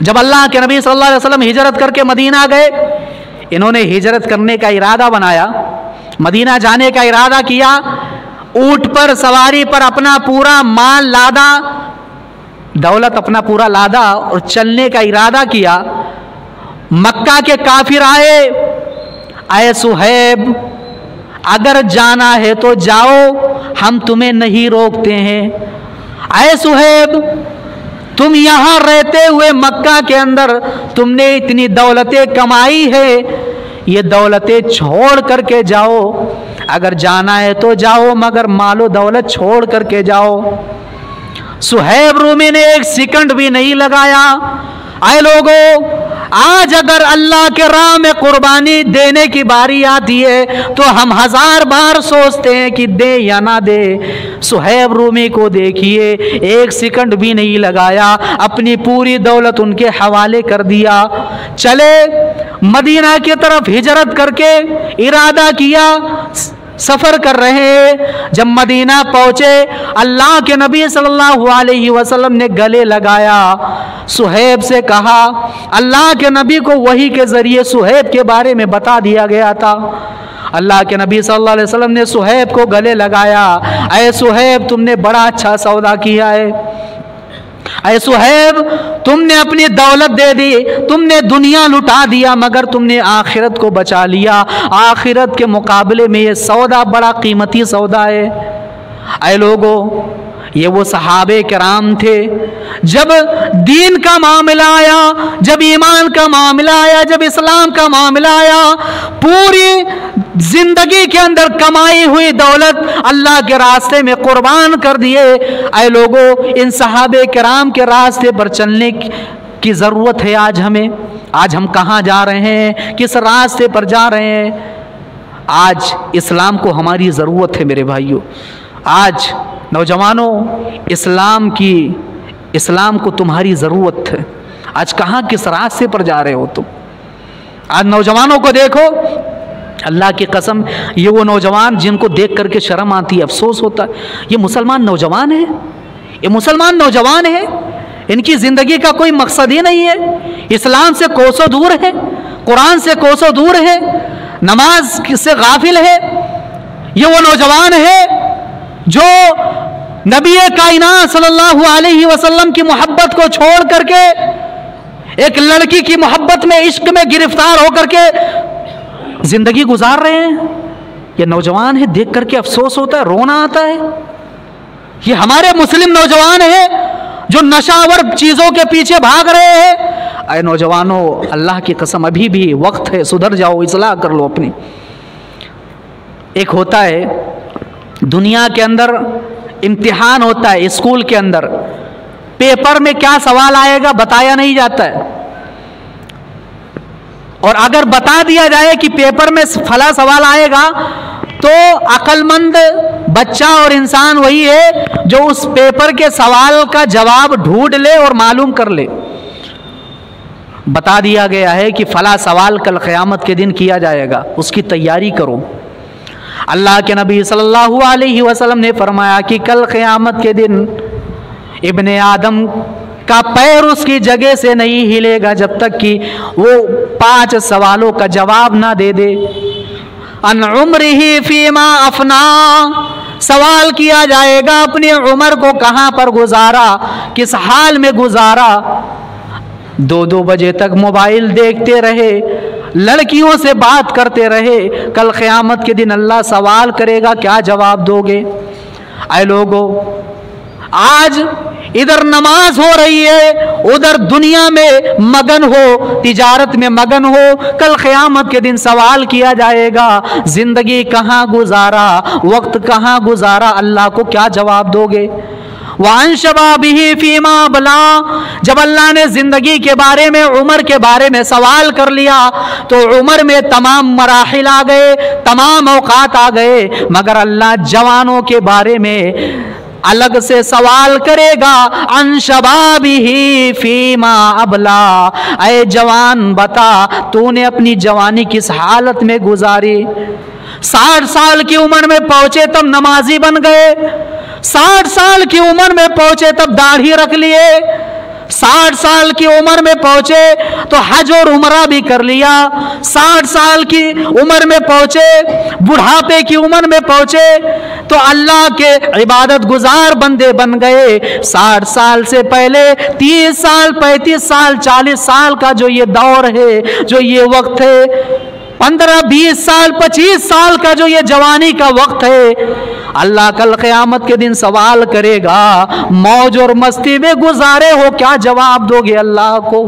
जब अल्लाह के नबी सल्लल्लाहु अलैहि वसल्लम हिजरत करके मदीना गए, इन्होंने हिजरत करने का इरादा बनाया, मदीना जाने का इरादा किया, ऊंट पर सवारी पर अपना पूरा माल लादा, दौलत अपना पूरा लादा और चलने का इरादा किया। मक्का के काफिर आए, आए सुहैब, अगर जाना है तो जाओ, हम तुम्हें नहीं रोकते हैं। आए सुहैब, तुम यहाँ रहते हुए मक्का के अंदर तुमने इतनी दौलतें कमाई है, ये दौलतें छोड़ करके जाओ, अगर जाना है तो जाओ, मगर मालो दौलत छोड़ करके जाओ। सुहैब रूमी ने 1 सेकंड भी नहीं लगाया। आए लोगों, आज अगर अल्लाह के राह में कुर्बानी देने की बारी आती है तो हम 1000 बार सोचते हैं कि दे या ना दे। सुहैब रूमी को देखिए, 1 सेकंड भी नहीं लगाया, अपनी पूरी दौलत उनके हवाले कर दिया। चले मदीना की तरफ हिजरत करके इरादा किया, सफ़र कर रहे हैं। जब मदीना पहुँचे, अल्लाह के नबी सल्लल्लाहु अलैहि वसल्लम ने गले लगाया, सुहैब से कहा, अल्लाह के नबी को वही के ज़रिए सुहैब के बारे में बता दिया गया था। अल्लाह के नबी सल्लल्लाहु अलैहि वसल्लम ने सुहैब को गले लगाया, ऐ सुहैब, तुमने बड़ा अच्छा सौदा किया है। ऐ सुहैब, तुमने अपनी दौलत दे दी, तुमने दुनिया लुटा दिया, मगर तुमने आखिरत को बचा लिया। आखिरत के मुकाबले में ये सौदा बड़ा कीमती सौदा है। ऐ लोगों, ये वो सहाबे किराम थे, जब दीन का मामला आया, जब ईमान का मामला आया, जब इस्लाम का मामला आया, पूरी जिंदगी के अंदर कमाई हुई दौलत अल्लाह के रास्ते में कुर्बान कर दिए। ऐ लोगों, इन सहाबे किराम के रास्ते पर चलने की ज़रूरत है आज हमें। आज हम कहाँ जा रहे हैं, किस रास्ते पर जा रहे हैं? आज इस्लाम को हमारी ज़रूरत है मेरे भाइयों। आज नौजवानों, इस्लाम को तुम्हारी ज़रूरत है। आज कहाँ किस रास्ते पर जा रहे हो तुम? आज नौजवानों को देखो, अल्लाह की कसम, ये वो नौजवान जिनको देख करके शर्म आती है, अफसोस होता है, ये मुसलमान नौजवान है, ये मुसलमान नौजवान है, इनकी ज़िंदगी का कोई मकसद ही नहीं है, इस्लाम से कोसों दूर है, कुरान से कोसों दूर है, नमाज से गाफिल है। ये वो नौजवान है जो नबी कायनात सल्लल्लाहु अलैहि वसल्लम की मोहब्बत को छोड़ करके एक लड़की की मोहब्बत में, इश्क में गिरफ्तार होकर के जिंदगी गुजार रहे हैं। ये नौजवान है, देख करके अफसोस होता है, रोना आता है। ये हमारे मुस्लिम नौजवान है जो नशावर चीजों के पीछे भाग रहे हैं। अरे नौजवानों, अल्लाह की कसम, अभी भी वक्त है, सुधर जाओ, इस्लाह कर लो अपनी। एक होता है दुनिया के अंदर इम्तिहान होता है, स्कूल के अंदर पेपर में क्या सवाल आएगा बताया नहीं जाता है, और अगर बता दिया जाए कि पेपर में फला सवाल आएगा तो अक्लमंद बच्चा और इंसान वही है जो उस पेपर के सवाल का जवाब ढूंढ ले और मालूम कर ले। बता दिया गया है कि फला सवाल कल क़यामत के दिन किया जाएगा, उसकी तैयारी करो। अल्लाह के नबी सल्लल्लाहु अलैहि वसल्लम ने फरमाया कि कल क़यामत के दिन इब्ने आदम का पैर उसकी जगह से नहीं हिलेगा जब तक कि वो 5 सवालों का जवाब ना दे दे। अन उम्रिही फीमा अफना, सवाल किया जाएगा अपनी उम्र को कहाँ पर गुजारा, किस हाल में गुजारा। 2-2 बजे तक मोबाइल देखते रहे, लड़कियों से बात करते रहे, कल क़यामत के दिन अल्लाह सवाल करेगा क्या जवाब दोगे। ऐ लोगों, आज इधर नमाज हो रही है, उधर दुनिया में मगन हो, तिजारत में मगन हो, कल क़यामत के दिन सवाल किया जाएगा जिंदगी कहाँ गुजारा, वक्त कहाँ गुजारा, अल्लाह को क्या जवाब दोगे। वान शबाबिही फीमा बला, जब अल्लाह ने जिंदगी के बारे में, उम्र के बारे में सवाल कर लिया तो उम्र में तमाम मराहिल आ गए, तमाम औकात आ गए, मगर अल्लाह जवानों के बारे में अलग से सवाल करेगा। अन शबाबिही फीमा अबला, ऐ जवान बता तूने अपनी जवानी किस हालत में गुजारी। 60 साल की उम्र में पहुंचे तब नमाजी बन गए, 60 साल की उम्र में पहुंचे तब दाढ़ी रख लिए, 60 साल की उम्र में पहुंचे तो हज और उमरा भी कर लिया, 60 साल की उम्र में पहुंचे, बुढ़ापे की उम्र में पहुंचे तो अल्लाह के इबादत गुजार बंदे बन गए। 60 साल से पहले 30 साल, 35 साल, 40 साल का जो ये दौर है, जो ये वक्त है, 15-20 साल, 25 साल का जो ये जवानी का वक्त है, अल्लाह कल क़यामत के दिन सवाल करेगा मौज और मस्ती में गुजारे हो, क्या जवाब दोगे अल्लाह को।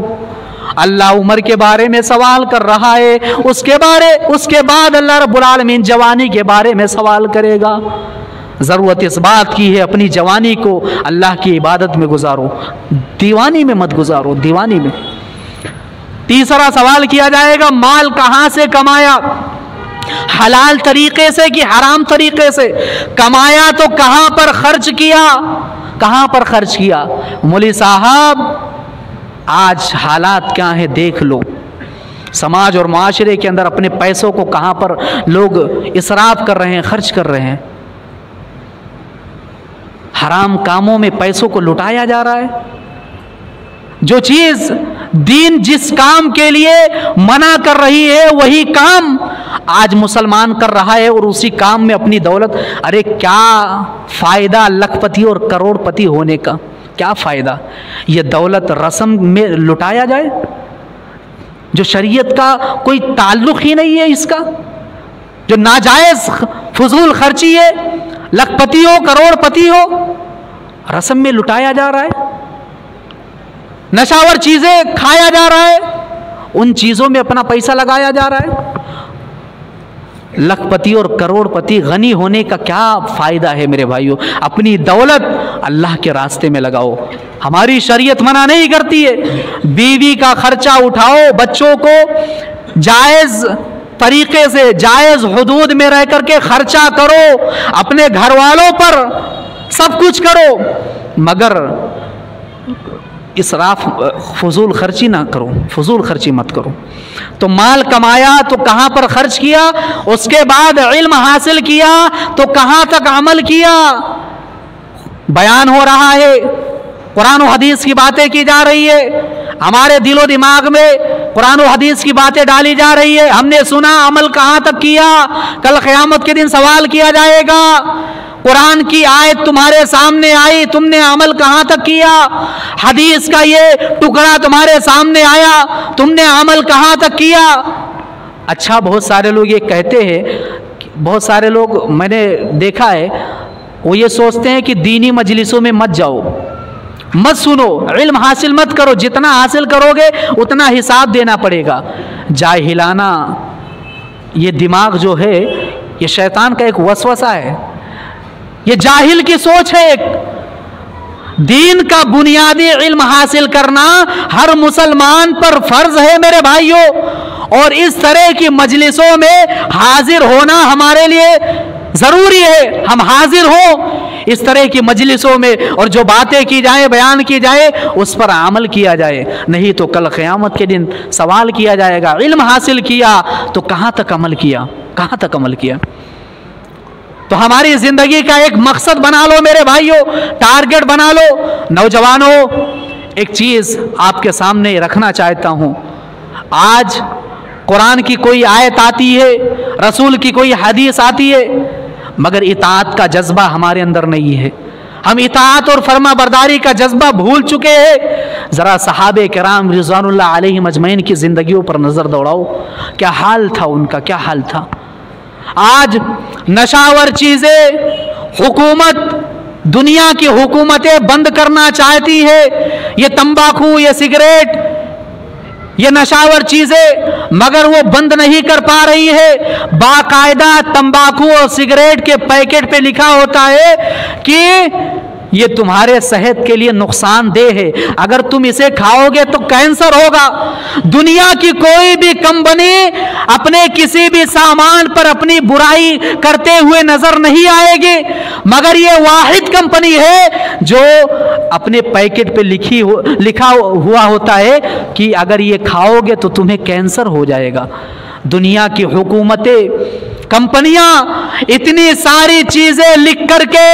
अल्लाह उम्र के बारे में सवाल कर रहा है, उसके बाद अल्लाह रब्बुल आलमीन जवानी के बारे में सवाल करेगा। ज़रूरत इस बात की है अपनी जवानी को अल्लाह की इबादत में गुजारो, दीवानी में मत गुजारो, दीवानी में। तीसरा सवाल किया जाएगा माल कहाँ से कमाया, हलाल तरीके से कि हराम तरीके से कमाया, तो कहाँ पर खर्च किया, कहाँ पर खर्च किया। मौलवी साहब आज हालात क्या है देख लो, समाज और माशरे के अंदर अपने पैसों को कहाँ पर लोग इसराफ कर रहे हैं, खर्च कर रहे हैं, हराम कामों में पैसों को लुटाया जा रहा है। जो चीज दीन जिस काम के लिए मना कर रही है वही काम आज मुसलमान कर रहा है और उसी काम में अपनी दौलत। अरे क्या फायदा लखपति और करोड़पति होने का, क्या फायदा। ये दौलत रस्म में लुटाया जाए जो शरीयत का कोई ताल्लुक ही नहीं है, इसका जो नाजायज फजूल खर्ची है, लखपति हो करोड़पति हो, रस्म में लुटाया जा रहा है, नशावर चीजें खाया जा रहा है, उन चीजों में अपना पैसा लगाया जा रहा है। लखपति और करोड़पति गनी होने का क्या फायदा है मेरे भाइयों। अपनी दौलत अल्लाह के रास्ते में लगाओ, हमारी शरीयत मना नहीं करती है। बीवी का खर्चा उठाओ, बच्चों को जायज तरीके से जायज हुदूद में रह करके खर्चा करो, अपने घर वालों पर सब कुछ करो, मगर इसराफ, फजूल खर्ची ना करो, फजूल खर्ची मत करो। तो माल कमाया तो कहाँ पर खर्च किया, उसके बाद इल्म हासिल किया तो कहाँ तक अमल किया। बयान हो रहा है, कुरान और हदीस की बातें की जा रही है, हमारे दिलो दिमाग में कुरान और हदीस की बातें डाली जा रही है, हमने सुना, अमल कहाँ तक किया। कल क़यामत के दिन सवाल किया जाएगा, कुरान की आयत तुम्हारे सामने आई, तुमने अमल कहाँ तक किया। हदीस का ये टुकड़ा तुम्हारे सामने आया, तुमने अमल कहाँ तक किया। अच्छा, बहुत सारे लोग ये कहते हैं, बहुत सारे लोग मैंने देखा है, वो ये सोचते हैं कि दीनी मजलिसों में मत जाओ, मत सुनो, इल्म हासिल मत करो, जितना हासिल करोगे उतना हिसाब देना पड़ेगा। जाहिलाना ये दिमाग जो है, ये शैतान का एक वसवसा है, ये जाहिल की सोच है। एक दीन का बुनियादी इल्म हासिल करना हर मुसलमान पर फर्ज है मेरे भाइयों, और इस तरह की मजलिसों में हाजिर होना हमारे लिए जरूरी है। हम हाजिर हो इस तरह की मजलिसों में, और जो बातें की जाए, बयान की जाए, उस पर अमल किया जाए, नहीं तो कल क़यामत के दिन सवाल किया जाएगा, इल्म हासिल किया तो कहाँ तक अमल किया, कहाँ तक अमल किया। तो हमारी जिंदगी का एक मकसद बना लो मेरे भाइयों, टारगेट बना लो। नौजवानों, एक चीज आपके सामने रखना चाहता हूं, आज कुरान की कोई आयत आती है, रसूल की कोई हदीस आती है, मगर इताअत का जज्बा हमारे अंदर नहीं है। हम इताअत और फर्मा बरदारी का जज्बा भूल चुके हैं। जरा सहाबे किराम रिज़वानुल्लाह अलैहिम अजमईन की जिंदगियों पर नजर दौड़ाओ, क्या हाल था उनका, क्या हाल था। आज नशावर चीजें हुकूमत, दुनिया की हुकूमतें बंद करना चाहती है, ये तंबाकू, ये सिगरेट, ये नशावर चीजें, मगर वो बंद नहीं कर पा रही है। बाकायदा तंबाकू और सिगरेट के पैकेट पे लिखा होता है कि ये तुम्हारे सेहत के लिए नुकसानदेह है, अगर तुम इसे खाओगे तो कैंसर होगा। दुनिया की कोई भी कंपनी अपने किसी भी सामान पर अपनी बुराई करते हुए नजर नहीं आएगी, मगर ये वाहिद कंपनी है जो अपने पैकेट पे लिखा हुआ होता है कि अगर ये खाओगे तो तुम्हें कैंसर हो जाएगा। दुनिया की हुकूमतें, कंपनियां इतनी सारी चीजें लिख करके,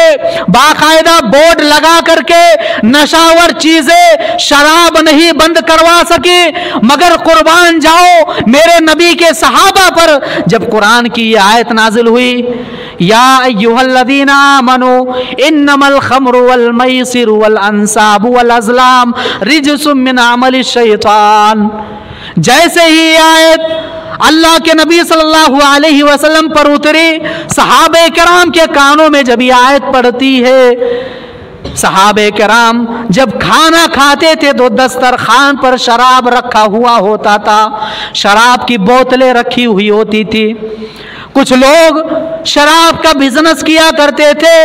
बाकायदा बोर्ड लगा करके नशावर चीजें, शराब नहीं बंद करवा सके, मगर कुर्बान जाओ मेरे नबी के सहाबा पर जब कुरान की ये आयत नाजिल हुई, या अय्युहल्लज़ीना आमनू इन्नमल खम्रु वल मैसिरु वल अंसाबु वल अज़लाम रिजसुम मिन अमलि शैतान। जैसे ही आयत अल्लाह के नबी सल्लल्लाहु अलैहि वसल्लम पर उतरी, सहाबे किराम के कानों में जब ये आयत पड़ती है, सहाबे किराम जब खाना खाते थे तो दस्तरखान पर शराब रखा हुआ होता था, शराब की बोतलें रखी हुई होती थी। कुछ लोग शराब का बिजनेस किया करते थे,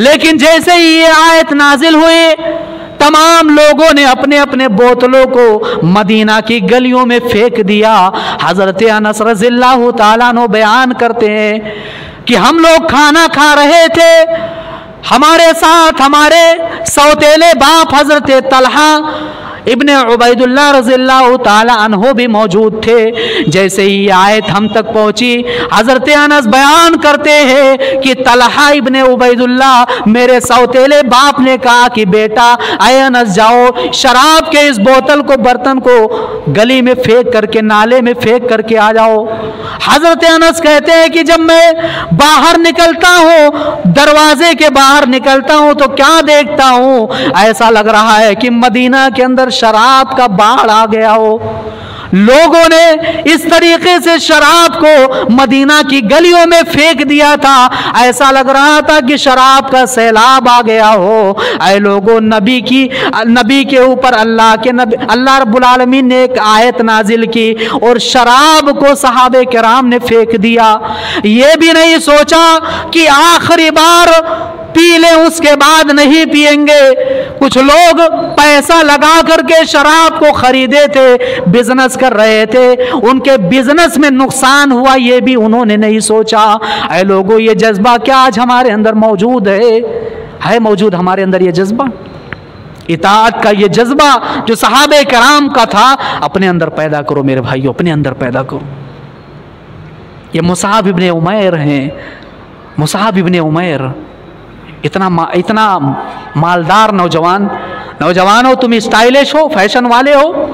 लेकिन जैसे ही ये आयत नाजिल हुई, तमाम लोगों ने अपने अपने बोतलों को मदीना की गलियों में फेंक दिया। हजरत अनस रज़ियल्लाहु ताला अन्हु बयान करते हैं कि हम लोग खाना खा रहे थे, हमारे साथ हमारे सौतेले बाप हजरत तलहा इब्ने उबैदुल्लाह रज़ियल्लाहु ताला अन्हु भी मौजूद थे। जैसे ही आयत हम तक पहुंची, हजरत अनस बयान करते हैं कि तलहा इब्ने उबैदुल्लाह मेरे सौतेले बाप ने कहा कि बेटा आए अनस जाओ, शराब के इस बोतल को, बर्तन को गली में फेंक करके, नाले में फेंक करके आ जाओ। हजरत अनस कहते हैं कि जब मैं बाहर निकलता हूँ, दरवाजे के बाहर निकलता हूँ तो क्या देखता हूँ, ऐसा लग रहा है कि मदीना के अंदर शराब का बाढ़ आ गया हो। लोगों ने इस तरीके से शराब को मदीना की गलियों में फेंक दिया था, ऐसा लग रहा था कि शराब का सैलाब आ गया हो। ऐ लोगों, नबी के ऊपर अल्लाह रब्बुल आलमीन ने एक आयत नाजिल की और शराब को सहाबे किराम ने फेंक दिया। ये भी नहीं सोचा कि आखिरी बार पी लें, उसके बाद नहीं पिएंगे। कुछ लोग पैसा लगा करके शराब को खरीदे थे, बिजनेस कर रहे थे, उनके बिजनेस में नुकसान हुआ, ये भी उन्होंने नहीं सोचा। ऐ लोगों, ये जज्बा क्या आज हमारे अंदर मौजूद है मौजूद हमारे अंदर ये जज्बा? इताअत का ये जज्बा जो सहाबे कराम का था अपने अंदर पैदा करो मेरे भाइयों, अपने अंदर पैदा करो। ये मुसाब इब्ने उमैर हैं। मुसाब इब्ने उमैर इतना मालदार नौजवान हो, तुम स्टाइलिश हो, फैशन वाले हो,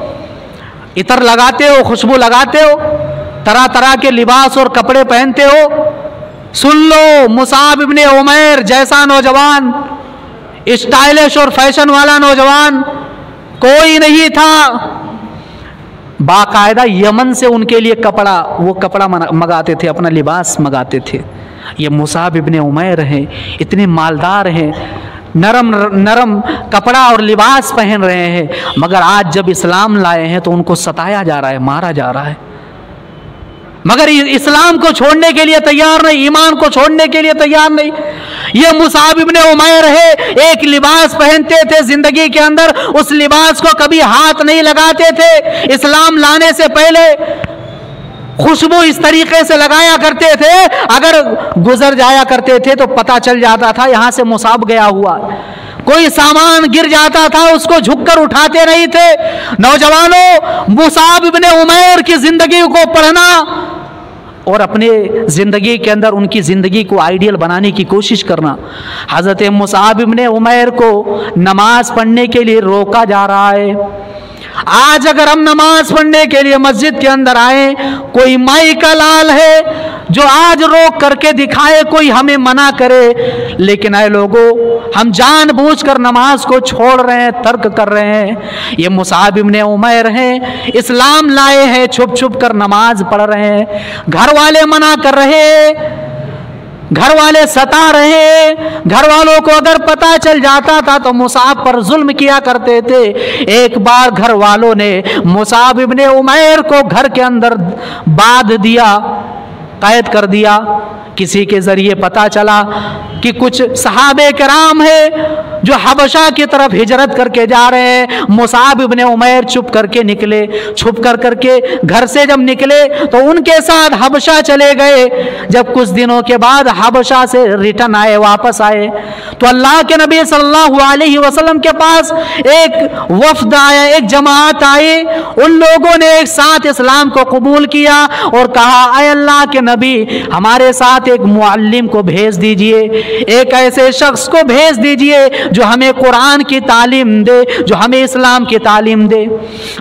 इतर लगाते हो, खुशबू लगाते हो, तरह तरह के लिबास और कपड़े पहनते हो। सुन लो, मुसाब इब्ने उमैर जैसा नौजवान, स्टाइलिश और फैशन वाला नौजवान कोई नहीं था। बाकायदा यमन से उनके लिए वो कपड़ा मंगाते थे, अपना लिबास मंगाते थे। ये मुसाब इब्ने उमैर हैं, इतने मालदार हैं, नरम नरम कपड़ा और लिबास पहन रहे हैं, मगर आज जब इस्लाम लाए हैं तो उनको सताया जा रहा है, मारा जा रहा है। मगर इस्लाम को छोड़ने के लिए तैयार नहीं, ईमान को छोड़ने के लिए तैयार नहीं। ये मुसाब इब्ने उमैर है, एक लिबास पहनते थे जिंदगी के अंदर, उस लिबास को कभी हाथ नहीं लगाते थे। इस्लाम लाने से पहले खुशबू इस तरीके से लगाया करते थे, अगर गुजर जाया करते थे तो पता चल जाता था यहां से मुसाब गया हुआ। कोई सामान गिर जाता था उसको झुककर उठाते नहीं थे। नौजवानों, मुसाब इब्ने उमैर की जिंदगी को पढ़ना और अपने जिंदगी के अंदर उनकी जिंदगी को आइडियल बनाने की कोशिश करना। हजरत मुसाब इब्ने उमैर को नमाज पढ़ने के लिए रोका जा रहा है। आज अगर हम नमाज पढ़ने के लिए मस्जिद के अंदर आए, कोई माई का लाल है जो आज रोक करके दिखाए, कोई हमें मना करे, लेकिन ऐ लोगों, हम जानबूझकर नमाज को छोड़ रहे हैं, तर्क कर रहे हैं। ये मुसाब इब्ने उमैर हैं, इस्लाम लाए हैं, छुप छुप कर नमाज पढ़ रहे हैं, घर वाले मना कर रहे हैं, घर वाले सता रहे। घर वालों को अगर पता चल जाता था तो मुसाब पर जुल्म किया करते थे। एक बार घर वालों ने मुसाब इब्ने उमैर को घर के अंदर बांध दिया, कैद कर दिया। किसी के जरिए पता चला कि कुछ सहाबे कराम है जो हबशा की तरफ हिजरत करके जा रहे हैं। मुसाब इब्ने उमैर चुप करके निकले, छुप कर करके घर से जब निकले तो उनके साथ हबशा चले गए। जब कुछ दिनों के बाद हबशा से रिटर्न आए, वापस आए, तो अल्लाह के नबी सल्लल्लाहु अलैहि वसल्लम के पास एक वफ्द आया, एक जमात आई। उन लोगों ने एक साथ इस्लाम को कबूल किया और कहा, अय अल्लाह के नबी, हमारे साथ एक मुअल्लिम को भेज दीजिए, एक ऐसे शख्स को भेज दीजिए जो हमें कुरान की तालीम दे, जो हमें इस्लाम की तालीम दे।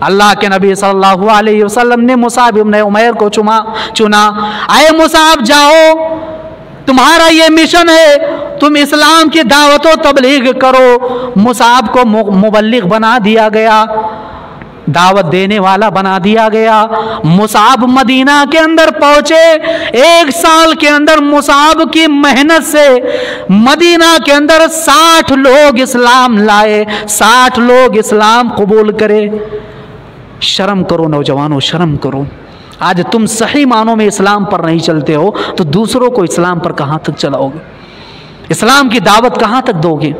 अल्लाह के नबी सल्लल्लाहु अलैहि वसल्लम ने मुसाब इब्ने उमैर को चुना। आए मुसाब, जाओ, तुम्हारा ये मिशन है, तुम इस्लाम की दावत व तबलीग करो। मुसाब को मुबल्लिग बना दिया गया, दावत देने वाला बना दिया गया। मुसाब मदीना के अंदर पहुंचे। 1 साल के अंदर मुसाब की मेहनत से मदीना के अंदर 60 लोग इस्लाम लाए, 60 लोग इस्लाम कबूल करे। शर्म करो नौजवानों, शर्म करो। आज तुम सही मानों में इस्लाम पर नहीं चलते हो तो दूसरों को इस्लाम पर कहां तक चलाओगे? इस्लाम की दावत कहां तक दोगे?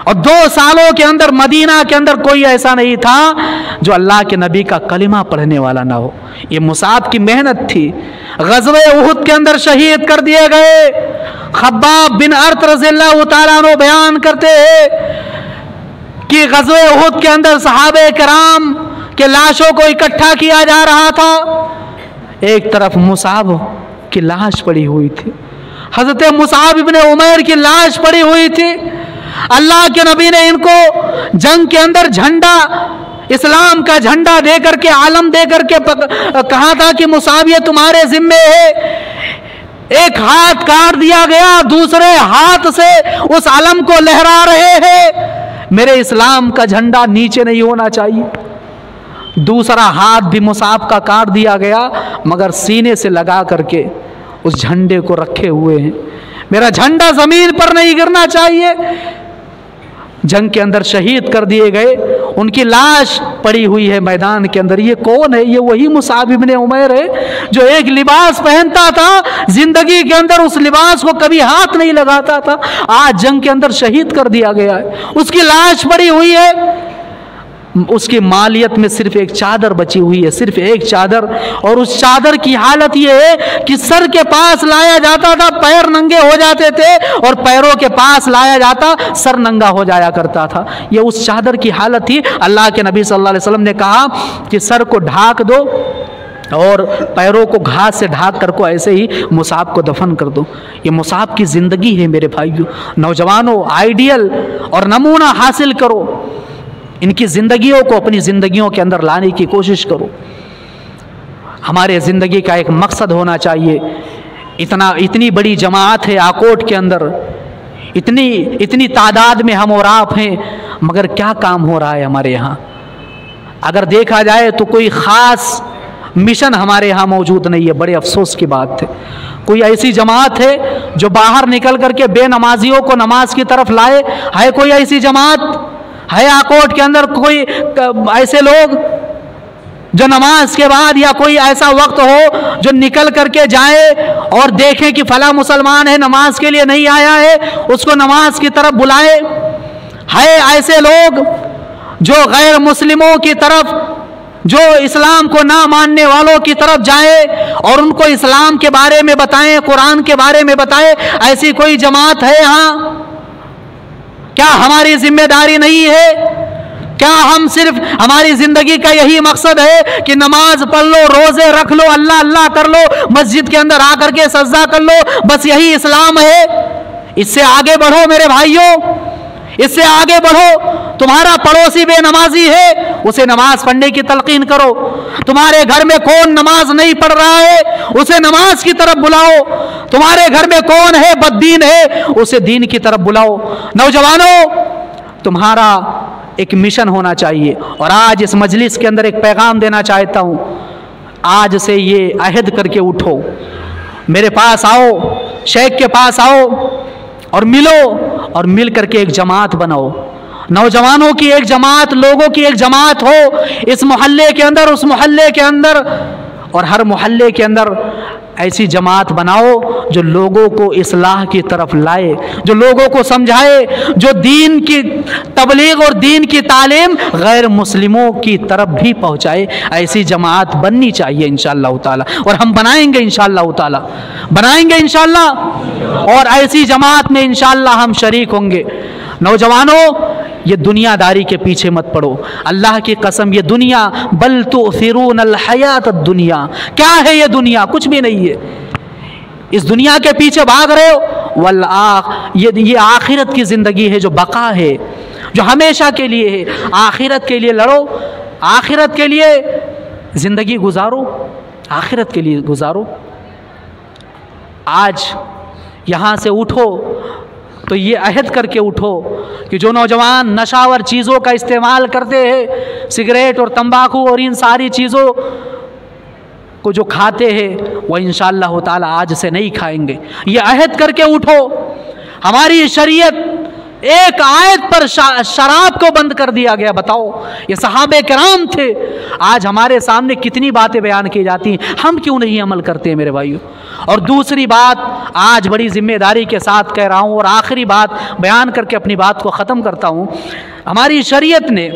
और 2 सालों के अंदर मदीना के अंदर कोई ऐसा नहीं था जो अल्लाह के नबी का कलिमा पढ़ने वाला ना हो। ये मुसाब की मेहनत थी। ग़ज़वे उहुद के अंदर शहीद कर दिए गए। खब्बाब बिन अर्त रज़ियल्लाहु ताला अन्हु बयान करते हैं कि ग़ज़वे उहुद के अंदर सहाबे कराम के लाशों को इकट्ठा किया जा रहा था। एक तरफ मुसाब की लाश पड़ी हुई थी, हज़रत मुसाब इब्ने उमैर की लाश पड़ी हुई थी। अल्लाह के नबी ने इनको जंग के अंदर झंडा, इस्लाम का झंडा दे करके, आलम दे करके कहा था कि मुसाब ये तुम्हारे जिम्मे है। एक हाथ काट दिया गया, दूसरे हाथ से उस आलम को लहरा रहे हैं। मेरे इस्लाम का झंडा नीचे नहीं होना चाहिए। दूसरा हाथ भी मुसाब का काट दिया गया, मगर सीने से लगा करके उस झंडे को रखे हुए हैं। मेरा झंडा जमीन पर नहीं गिरना चाहिए। जंग के अंदर शहीद कर दिए गए, उनकी लाश पड़ी हुई है मैदान के अंदर। ये कौन है? ये वही मुसाब इब्ने उमैर है जो एक लिबास पहनता था, जिंदगी के अंदर उस लिबास को कभी हाथ नहीं लगाता था। आज जंग के अंदर शहीद कर दिया गया है, उसकी लाश पड़ी हुई है। उसकी मालियत में सिर्फ एक चादर बची हुई है, सिर्फ एक चादर, और उस चादर की हालत ये है कि सर के पास लाया जाता था पैर नंगे हो जाते थे, और पैरों के पास लाया जाता सर नंगा हो जाया करता था। ये उस चादर की हालत थी। अल्लाह के नबी सल्लल्लाहु अलैहि वसल्लम ने कहा कि सर को ढाक दो और पैरों को घास से ढाक कर को ऐसे ही मुसाब को दफन कर दो। ये मुसाब की ज़िंदगी है मेरे भाइयों। नौजवानों, आइडियल और नमूना हासिल करो, इनकी ज़िंदगियों को अपनी ज़िंदगियों के अंदर लाने की कोशिश करो। हमारे ज़िंदगी का एक मकसद होना चाहिए। इतनी बड़ी जमात है आकोट के अंदर, इतनी तादाद में हम और आप हैं, मगर क्या काम हो रहा है हमारे यहाँ? अगर देखा जाए तो कोई ख़ास मिशन हमारे यहाँ मौजूद नहीं है। बड़े अफसोस की बात है। कोई ऐसी जमात है जो बाहर निकल करके बेनमाजियों को नमाज की तरफ लाए? है कोई ऐसी जमात? है आकोट के अंदर कोई ऐसे लोग जो नमाज के बाद या कोई ऐसा वक्त हो जो निकल करके जाए और देखें कि फला मुसलमान है, नमाज के लिए नहीं आया है, उसको नमाज की तरफ बुलाए? है ऐसे लोग जो गैर मुस्लिमों की तरफ, जो इस्लाम को ना मानने वालों की तरफ जाए और उनको इस्लाम के बारे में बताएं, कुरान के बारे में बताएं? ऐसी कोई जमात है यहाँ? क्या हमारी जिम्मेदारी नहीं है? क्या हम सिर्फ, हमारी जिंदगी का यही मकसद है कि नमाज पढ़ लो, रोजे रख लो, अल्लाह अल्लाह कर लो, मस्जिद के अंदर आकर के सजदा कर लो, बस यही इस्लाम है? इससे आगे बढ़ो मेरे भाइयों, इससे आगे बढ़ो। तुम्हारा पड़ोसी बेनमाजी है, उसे नमाज पढ़ने की तलकीन करो। तुम्हारे घर में कौन नमाज नहीं पढ़ रहा है, उसे नमाज की तरफ बुलाओ। तुम्हारे घर में कौन है बद्दीन है, उसे दीन की तरफ बुलाओ। नौजवानों, तुम्हारा एक मिशन होना चाहिए। और आज इस मजलिस के अंदर एक पैगाम देना चाहता हूँ। आज से ये अहद करके उठो, मेरे पास आओ, शेख के पास आओ और मिलो, और मिल करके एक जमात बनाओ। नौजवानों की एक जमात, लोगों की एक जमात हो इस मोहल्ले के अंदर, उस मोहल्ले के अंदर, और हर मोहल्ले के अंदर ऐसी जमात बनाओ जो लोगों को इस्लाह की तरफ लाए, जो लोगों को समझाए, जो दीन की तबलीग और दीन की तालीम गैर मुस्लिमों की तरफ भी पहुँचाए। ऐसी जमात बननी चाहिए इंशाअल्लाह ताला, और हम बनाएंगे इंशाअल्लाह ताला, बनाएंगे इंशाअल्लाह, और ऐसी जमात में इंशाअल्लाह हम शरीक होंगे। नौजवानों, ये दुनियादारी के पीछे मत पड़ो। अल्लाह की कसम, ये दुनिया, बल तुसिरूनल हयात दुनिया, क्या है ये दुनिया? कुछ भी नहीं है। इस दुनिया के पीछे भाग रहे हो। वल ये आखिरत की ज़िंदगी है जो बका है, जो हमेशा के लिए है। आखिरत के लिए लड़ो, आखिरत के लिए ज़िंदगी गुजारो, आखिरत के लिए गुजारो। आज यहाँ से उठो तो ये अहद करके उठो कि जो नौजवान नशावर चीज़ों का इस्तेमाल करते हैं, सिगरेट और तंबाकू और इन सारी चीज़ों को जो खाते हैं, वह इंशाअल्लाह ताला आज से नहीं खाएंगे। ये अहद करके उठो। हमारी शरीयत एक आयत पर शराब को बंद कर दिया गया। बताओ, ये सहाबे किराम थे। आज हमारे सामने कितनी बातें बयान की जाती हैं, हम क्यों नहीं अमल करते हैं मेरे भाइयों? और दूसरी बात, आज बड़ी जिम्मेदारी के साथ कह रहा हूँ और आखिरी बात बयान करके अपनी बात को ख़त्म करता हूँ। हमारी शरीयत ने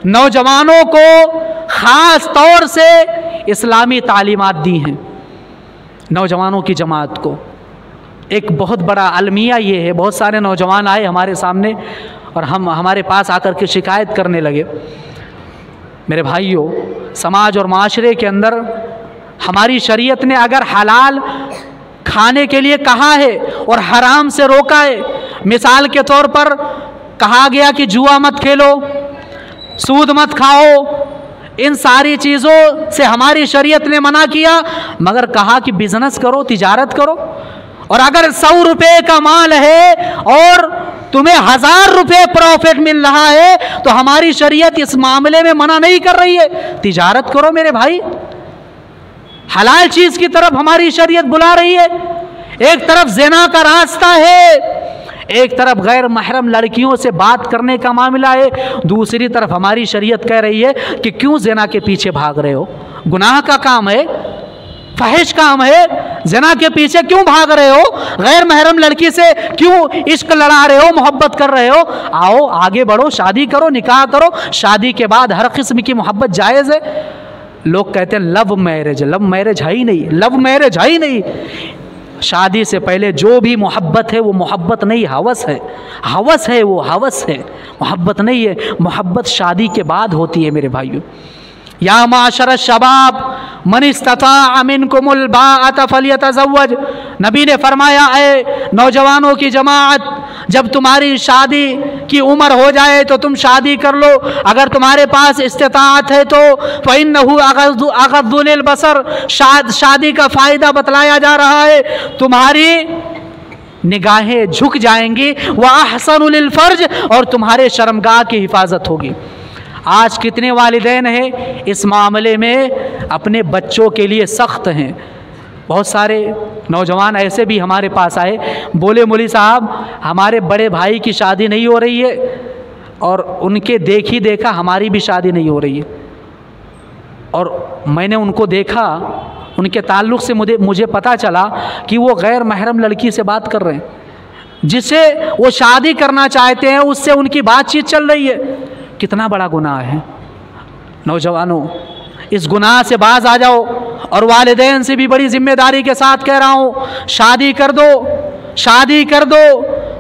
नौजवानों को ख़ास तौर से इस्लामी तालीमात दी हैं। नौजवानों की जमात को एक बहुत बड़ा अलमिया ये है। बहुत सारे नौजवान आए हमारे सामने और हमारे पास आकर के शिकायत करने लगे। मेरे भाइयों, समाज और माशरे के अंदर हमारी शरीयत ने अगर हलाल खाने के लिए कहा है और हराम से रोका है, मिसाल के तौर पर कहा गया कि जुआ मत खेलो, सूद मत खाओ, इन सारी चीज़ों से हमारी शरीयत ने मना किया, मगर कहा कि बिजनेस करो, तिजारत करो। और अगर 100 रुपये का माल है और तुम्हें 1000 रुपये प्रॉफिट मिल रहा है, तो हमारी शरीयत इस मामले में मना नहीं कर रही है, तिजारत करो मेरे भाई। हलाल चीज़ की तरफ हमारी शरीयत बुला रही है। एक तरफ ज़िना का रास्ता है, एक तरफ गैर महरम लड़कियों से बात करने का मामला है, दूसरी तरफ हमारी शरीयत कह रही है कि क्यों ज़िना के पीछे भाग रहे हो, गुनाह का काम है, फहिश काम है, ज़िना के पीछे क्यों भाग रहे हो? गैर महरम लड़की से क्यों इश्क लड़ा रहे हो, मोहब्बत कर रहे हो? आओ आगे बढ़ो, शादी करो, निकाह करो। शादी के बाद हर किस्म की मोहब्बत जायज़ है। लोग कहते हैं लव मैरिज, लव मैरिज है ही नहीं, लव मैरिज है ही नहीं। शादी से पहले जो भी मोहब्बत है वो मोहब्बत नहीं, हवस है। हवस है, वो हवस है, मोहब्बत नहीं है। मोहब्बत शादी के बाद होती है मेरे भाइयों। या माशर शबाब मन इस्तता मिनकुमुल बाअत फलियतज़व्वज, नबी ने फरमाया ऐ नौजवानों की जमात, जब तुम्हारी शादी की उम्र हो जाए तो तुम शादी कर लो। अगर तुम्हारे पास इस्तिताअत है तो फ़इन्नहु अग़ज़्ज़ु लिलबसर, शादी का फ़ायदा बतलाया जा रहा है, तुम्हारी निगाहें झुक जाएंगी। व अहसनु लिलफ़र्ज, और तुम्हारे शर्मगाह की हिफाजत होगी। आज कितने वालिदैन हैं इस मामले में अपने बच्चों के लिए सख्त हैं। बहुत सारे नौजवान ऐसे भी हमारे पास आए, बोले मौलवी साहब हमारे बड़े भाई की शादी नहीं हो रही है और उनके देखी देखा हमारी भी शादी नहीं हो रही है। और मैंने उनको देखा, उनके ताल्लुक़ से मुझे पता चला कि वो गैर महरम लड़की से बात कर रहे हैं, जिसे वो शादी करना चाहते हैं उससे उनकी बातचीत चल रही है। कितना बड़ा गुनाह है। नौजवानों, इस गुनाह से बाज आ जाओ। और वालिदैन से भी बड़ी जिम्मेदारी के साथ कह रहा हूँ, शादी कर दो, शादी कर दो,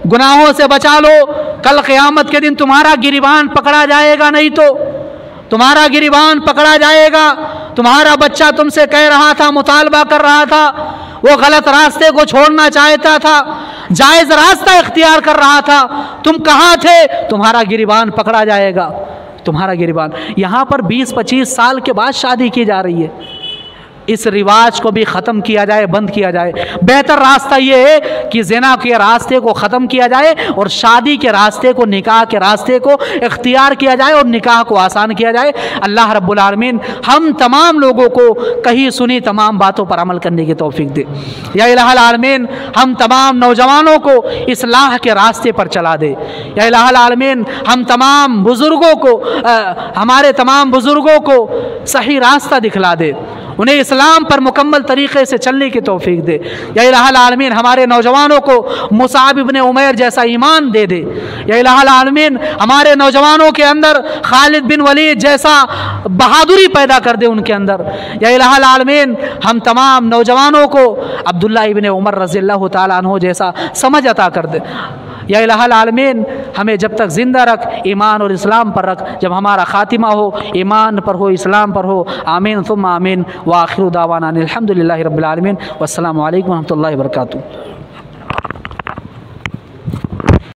गुनाहों से बचा लो। कल क़यामत के दिन तुम्हारा गिरबान पकड़ा जाएगा, नहीं तो तुम्हारा गिरबान पकड़ा जाएगा। तुम्हारा बच्चा तुमसे कह रहा था, मुतालबा कर रहा था, वो गलत रास्ते को छोड़ना चाहता था, जायज़ रास्ता इख्तियार कर रहा था, तुम कहाँ थे? तुम्हारा गिरबान पकड़ा जाएगा, तुम्हारा गिरबान। यहाँ पर 20-25 साल के बाद शादी की जा रही है। इस रिवाज को भी ख़त्म किया जाए, बंद किया जाए। बेहतर रास्ता ये है कि ज़िना के रास्ते को ख़त्म किया जाए और शादी के रास्ते को, निकाह के रास्ते को इख्तियार किया जाए और निकाह को आसान किया जाए। अल्लाह रब्बुल आलमीन हम तमाम लोगों को कही सुनी तमाम बातों पर अमल करने की तौफीक दे। या इलाहुल आलमीन हम तमाम नौजवानों को इस्लाह के रास्ते पर चला दे। या इलाहुल आलमीन हम तमाम बुज़ुर्गों को, हमारे तमाम बुज़ुर्गों को सही रास्ता दिखला दे, उन्हें इस्लाम पर मुकम्मल तरीक़े से चलने की तौफीक दे। या इलाहुल आलमीन हमारे नौजवानों को मुसाब इब्न उमैर जैसा ईमान दे दे। या इलाहुल आलमीन हमारे नौजवानों के अंदर खालिद बिन वलीद जैसा बहादुरी पैदा कर दे उनके अंदर। या इलाहुल आलमीन हम तमाम नौजवानों को अब्दुल्लाह इब्न उमर रज़ियल्लाहु ताला अन्हु जैसा समझ अता कर दे। या इलाहुल आलमीन हमें जब तक ज़िंदा रख, ईमान और इस्लाम पर रख, जब हमारा ख़ातिमा हो ईमान पर हो, इस्लाम पर हो। आमीन सुम्मा आमीन। व आखिरु दावाना अनिल हम्दुलिल्लाहि रब्बिल आलमीन। वस्सलामु अलैकुम व रहमतुल्लाहि व बरकातुहू।